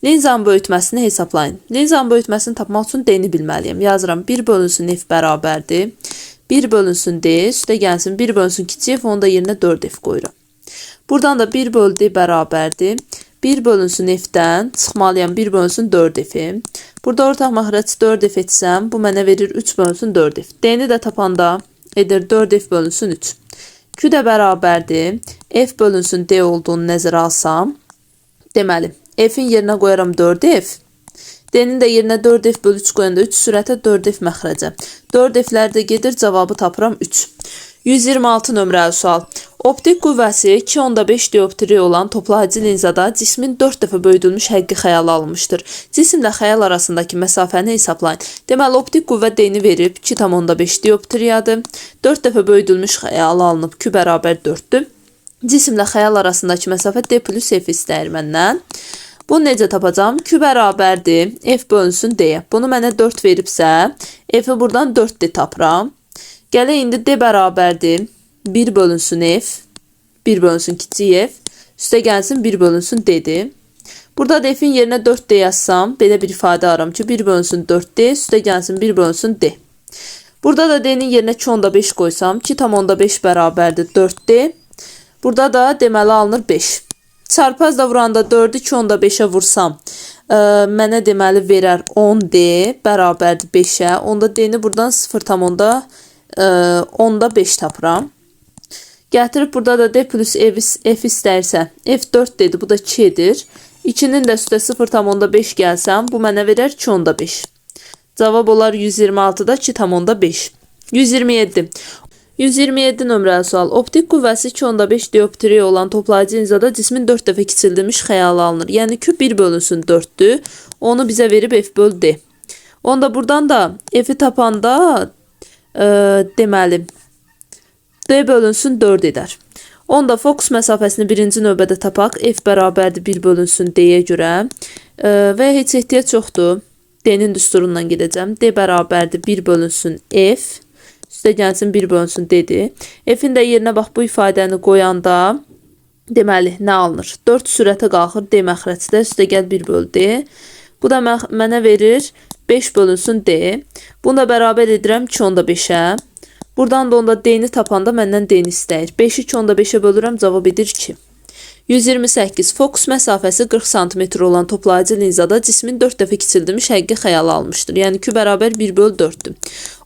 Linzanın böyütməsini hesablayın. Linzanın böyütməsini tapmaq üçün D-ni bilməliyəm. Yazıram 1 bölünsün F bərabərdir. 1 bölünsün D, üstə gəlsin 1 bölünsün kiçik F, onu da yerinə 4 F qoyuram. Buradan da 1 bölü D bərabərdir. 1 bölünsün F-dən çıxmalıyam 1 bölünsün 4 F. Burada ortaq məxrəc 4 F etsəm, bu mənə verir 3 bölünsün 4 F. D-ni də tapanda edir 4 F bölünsün 3. Q də bərabərdir. F bölünsün D olduğunu nəzərə alsam, deməli, F-in yerinə qoyaram 4 F. D-nin də yerinə 4 F bölü 3 qoyanda 3 sürətə 4 F məxrəcə. 4 F-lər də gedir, cavabı tapıram 3. 126 nömrəli sual. Optik qüvvəsi 2,5 dioptri olan toplayıcı linzada cismin 4 dəfə böyüdülmüş həqiqi xəyala alınmışdır. Cisimlə xəyal arasındakı məsafəni hesablayın. Deməli, optik qüvvə D-ni verib 2,5 dioptriyadır. 4 dəfə böyüdülmüş xəyala alınıb Q bərabər 4-dür. Cisimlə xəyal arasındakı məsafə D plus F istəyir məndən. Bunu necə tapacağım? Q bərabərdir F bölünsün D. Bunu mənə 4 veribsə, F-i buradan 4D tapıram. Gələ indi D bərabərdir 1 bölünsün F, 1 bölünsün kiçik F, üstə gəlsin 1 bölünsün D-dir. Burada da F-in yerinə 4D yazsam, belə bir ifadə aram ki, 1 bölünsün 4D, üstə gəlsin 1 bölünsün D. Burada da D-nin yerinə 2,5 qoysam, 2,5 bərabərdir 4D. Burada da deməli alınır 5. Çarpazla vuranda 4-ü 2,5-ə vursam, mənə deməli verər 10D bərabərdir 5-ə. Onda D-ni buradan 0,5 tapıram. Gətirib burada da D plus F istərsə, F 4 dedi, bu da 2 edir. 2-nin də üstə 0,5 gəlsəm, bu mənə verər 2,5. Cavab olar 126-da 2,5. 127. 127 nömrəli sual. Optik qüvvəsi 2,5 dioptri olan toplayıcı linzada cismin 4 dəfə kiçildilmiş xəyala alınır. Yəni ki, 1 bölünsün 4-dür. Onu bizə verib F bölü D. Onda buradan da F-i tapanda deməli, D bölünsün 4 edər. Onda fokus məsafəsini birinci növbədə tapaq. F bərabərdir 1 bölünsün D-yə görə. Və heç ehtiyac yoxdur. D-nin düsturundan gedəcəm. D bərabərdir 1 bölünsün F. Üstə gəlsin 1 bölünsün D-dir. F-in də yerinə bax bu ifadəni qoyanda deməli, nə alınır? 4 sürətə qalxır D məxrəcdə. Üstə gəl 1 bölü D. Bu da mənə verir 5 bölünsün D. Bunu da bərabər edirəm 2,5-ə. Buradan da onda D-ni tapanda məndən D-ni istəyir. 5-i 2,5-ə bölürəm, cavab edir 2. 128. Fokus məsafəsi 40 cm olan toplayıcı linzada cismin 4 dəfə kiçildilmiş həqiqi xəyala almışdır. Yəni Q bərabər 1 bölü 4-dür.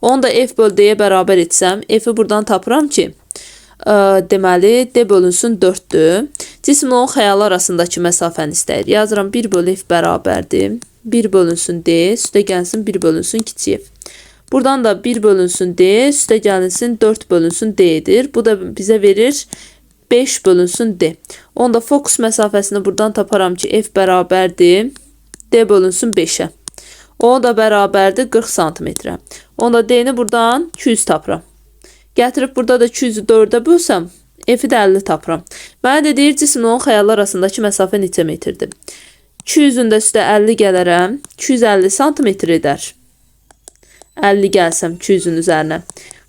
Onu da F bölü D-yə bərabər etsəm, F-i buradan tapıram ki, deməli, D bölünsün 4-dür. Cismlə onun xəyala arasındakı məsafəni istəyir. Yazıram 1 bölü F bərabərdir. 1 bölünsün D, üstə gəlsin 1 bölünsün kiçik F. Buradan da 1 bölünsün D, üstə gəlsin 4 bölünsün D-dir. Bu da bizə verir 5 bölünsün D. Onda fokus məsafəsini buradan taparam ki, F bərabərdir D bölünsün 5'ə. O da bərabərdir 40 santimetrə. Onda D-ni buradan 200 tapıram. Gətirib burada da 200'ü 4'ə bölsəm, F-i də 50 tapıram. Mənə də deyir, cismlə onun xəyallar arasındakı məsafə neçə metrdir? 200'ün də üstə 50 gələrəm, 250 santimetr edər. 50 gəlsəm 200'ün üzərinə.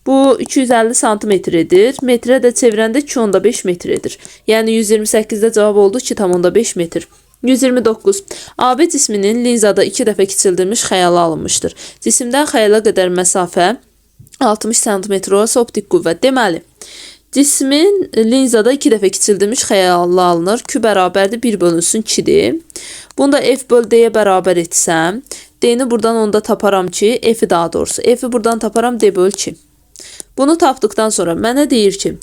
Bu 250 santimetrdir. Metrə də çevirəndə 2,5 metr edir. Yəni 128'də cavab oldu 2,5 metr. 129. AB cisminin linzada 2 dəfə kiçildilmiş xəyala alınmışdır. Cisimdən xəyala qədər məsafə 60 cm olsa optik qüvvət. Deməli, cismin linzada 2 dəfə kiçildilmiş xəyala alınır. Q bərabərdir 1 bölünsün 2'dir. Bunda F böl D-yə bərabər etsəm, D-ni buradan onda taparam ki, F-i daha doğrusu. F-i buradan taparam D böl 2. Bunu tapdıqdan sonra mənə deyir ki,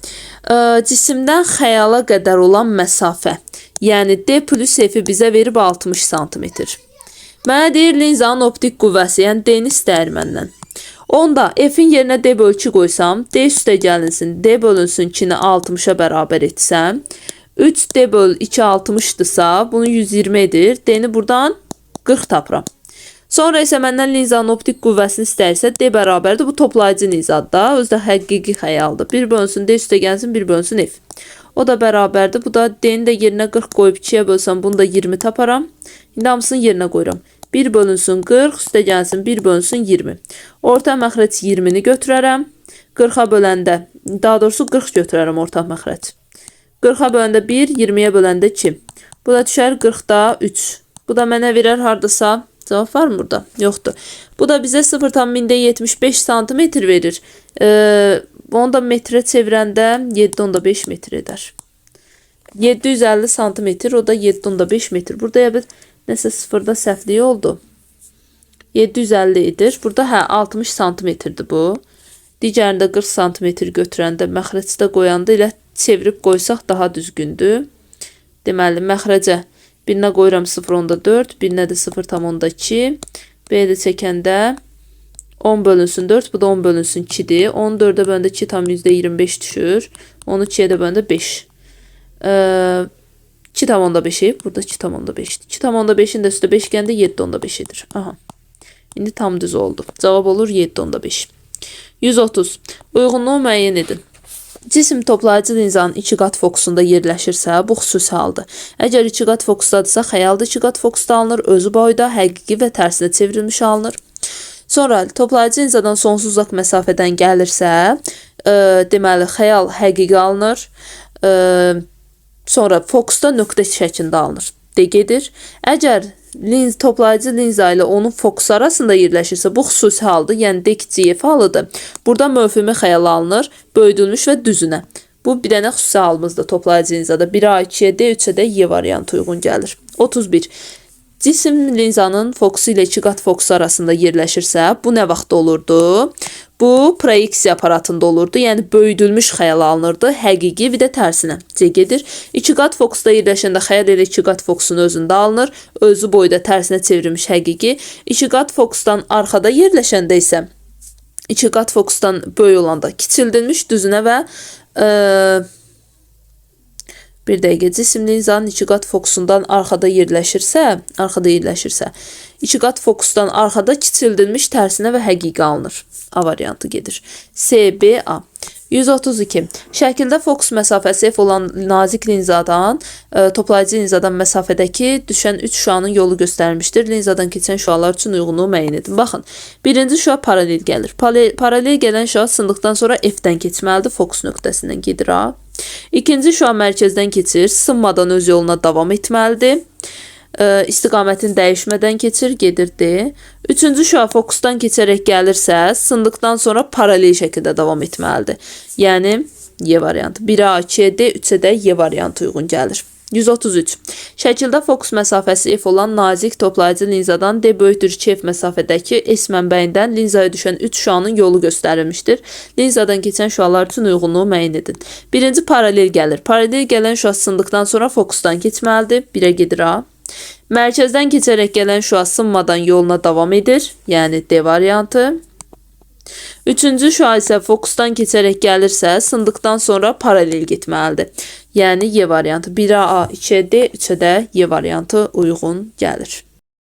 cisimdən xəyala qədər olan məsafə, yəni D plus F-i bizə verib 60 cm. Mənə deyir linzanın optik qüvvəsi, yəni D-ni istəyir məndən. Onda F-in yerinə D böl 2 qoysam, D üstə gəlinsin, D bölünsün 2-ni 60'a bərabər etsəm, 3D böl 2 60'dırsa, bunu 120 edir. D-ni buradan 40 tapıram. Sonra isə məndən linzanın optik qüvvəsini istəyirsə, D bərabərdir. Bu toplayıcı linzadır da, özdə həqiqi xəyaldır. 1 bölünsün D üstə gəlsin, 1 bölünsün F. O da bərabərdir. Bu da D-ni də yerinə 40 qoyub 2'yə bölsəm, bunu da 20 taparam. İndi hamısını yerinə qoyuram. 1 bölünsün 40, üstə gəlsin 1 bölünsün 20. Orta məxrəc 20'ni götürərəm. 40'a böləndə, daha doğrusu 40 götürərəm orta məxrəc. 40'a böləndə 1, 20'yə böləndə 2. Bu da düşər 40'da 3. Bu da mənə verər hardasa, cavab var mı burada? Yoxdur. Bu da bizə 0,75 cm verir. Onu da metrə çevirəndə 7,5 metr edər. 750 cm, o da 7,5 metr. Burada ya bir nəsə sıfırda səhvliyi oldu. 750 edir. Burada 60 cm-dir bu. Digərində 40 cm götürəndə, məxrəcdə qoyanda ilə çevirib qoysaq daha düzgündür. Deməli, məxrəcə birinə qoyuram 0,4, birinə də 0,2. B-də çəkəndə 10 bölünsün 4, bu da 10 bölünsün 2'dir. 10 4'ə böləndə 2 tam %25 düşür. 10'u 2'yə də böləndə 5. 2,5'i, burada 2,5'dir. 2,5'in də üstə 5 gəndə 7,5'dir. Aha. İndi tam düz oldu. Cavab olur 7,5. 130. Uyğunluğu müəyyən edin. Cisim toplayıcı linzanın 2 qat fokusunda yerləşirsə, bu xüsusi haldır. Əgər 2 qat fokusdadırsa, xəyalda 2 qat fokusda alınır, özü boyda, həqiqi və tərsinə çevrilmiş alınır. Sonra toplayıcı linzadan sonsuz uzaq məsafədən gəlirsə, deməli xəyal həqiqi alınır. Sonra fokusda nöqtə şəklində alınır. D gedir. Əgər toplayıcı linza ilə onun fokusu arasında yerləşirsə, bu xüsusi haldır, yəni D kiçik F halıdır. Burada mövhumi xəyal alınır, böyüdülmüş və düzünə. Bu bir dənə xüsusi halımızdır toplayıcı linzada. 1A, 2'yə D, 3'ə də Y variantı uyğun gəlir. 31. Cisim linzanın fokusu ilə 2 qat fokusu arasında yerləşirsə, bu nə vaxt olurdu? Bu proyeksiya aparatında olurdu, yəni böyüdülmüş xəyal alınırdı, həqiqi bir də tərsinə. C gedir. 2 qat fokusda yerləşəndə xəyal ilə 2 qat fokusunu özündə alınır, özü boyda tərsinə çevrilmiş həqiqi. 2 qat fokusdan arxada yerləşəndə isə 2 qat fokusdan böyük olanda kiçildilmiş düzünə və bir dəqiqə, cisim linzanın 2 qat fokusundan arxada yerləşirsə, 2 qat fokusdan arxada kiçildilmiş tərsinə və həqiqi alınır. A variantı gedir. C, B, A. 132. Şəkildə fokus məsafəsi F olan nazik linzadan, toplayıcı linzadan məsafədəki düşən 3 şüanın yolu göstərilmişdir. Linzadan keçən şüalar üçün uyğunluğu müəyyən edin. Baxın, birinci şüa paralel gəlir. Paralel gələn şüa sındıqdan sonra F-dən keçməlidir, fokus nöqtəsindən gedir A. İkinci şüa mərkəzdən keçir, sınmadan öz yoluna davam etməlidir. İstiqamətin dəyişmədən keçir, gedir D. Üçüncü şüa fokusdan keçərək gəlirsə, sındıqdan sonra paralel şəkildə davam etməlidir. Yəni, Y variantı. 1A, 2'ə D, 3'ə də Y variantı uyğun gəlir. 133. Şəkildə fokus məsafəsi F olan nazik toplayıcı linzadan D böyükdür 2F məsafədəki S mənbəyindən linzaya düşən 3 şüanın yolu göstərilmişdir. Linzadan keçən şüalar üçün uyğunluğu müəyyən edin. Birinci paralel gəlir. Paralel gələn şüa sındıqdan sonra fokusdan keçməlidir. 1'ə gedir A. Mərkəzdən keçərək gələn şüa sınmadan yoluna davam edir. Yəni D variantı. Üçüncü şüa isə fokusdan keçərək gəlirsə, sındıqdan sonra paralel getməlidir. Yəni Y variantı 1-ə A, 2-ə D, 3-ə də Y variantı uyğun gəlir.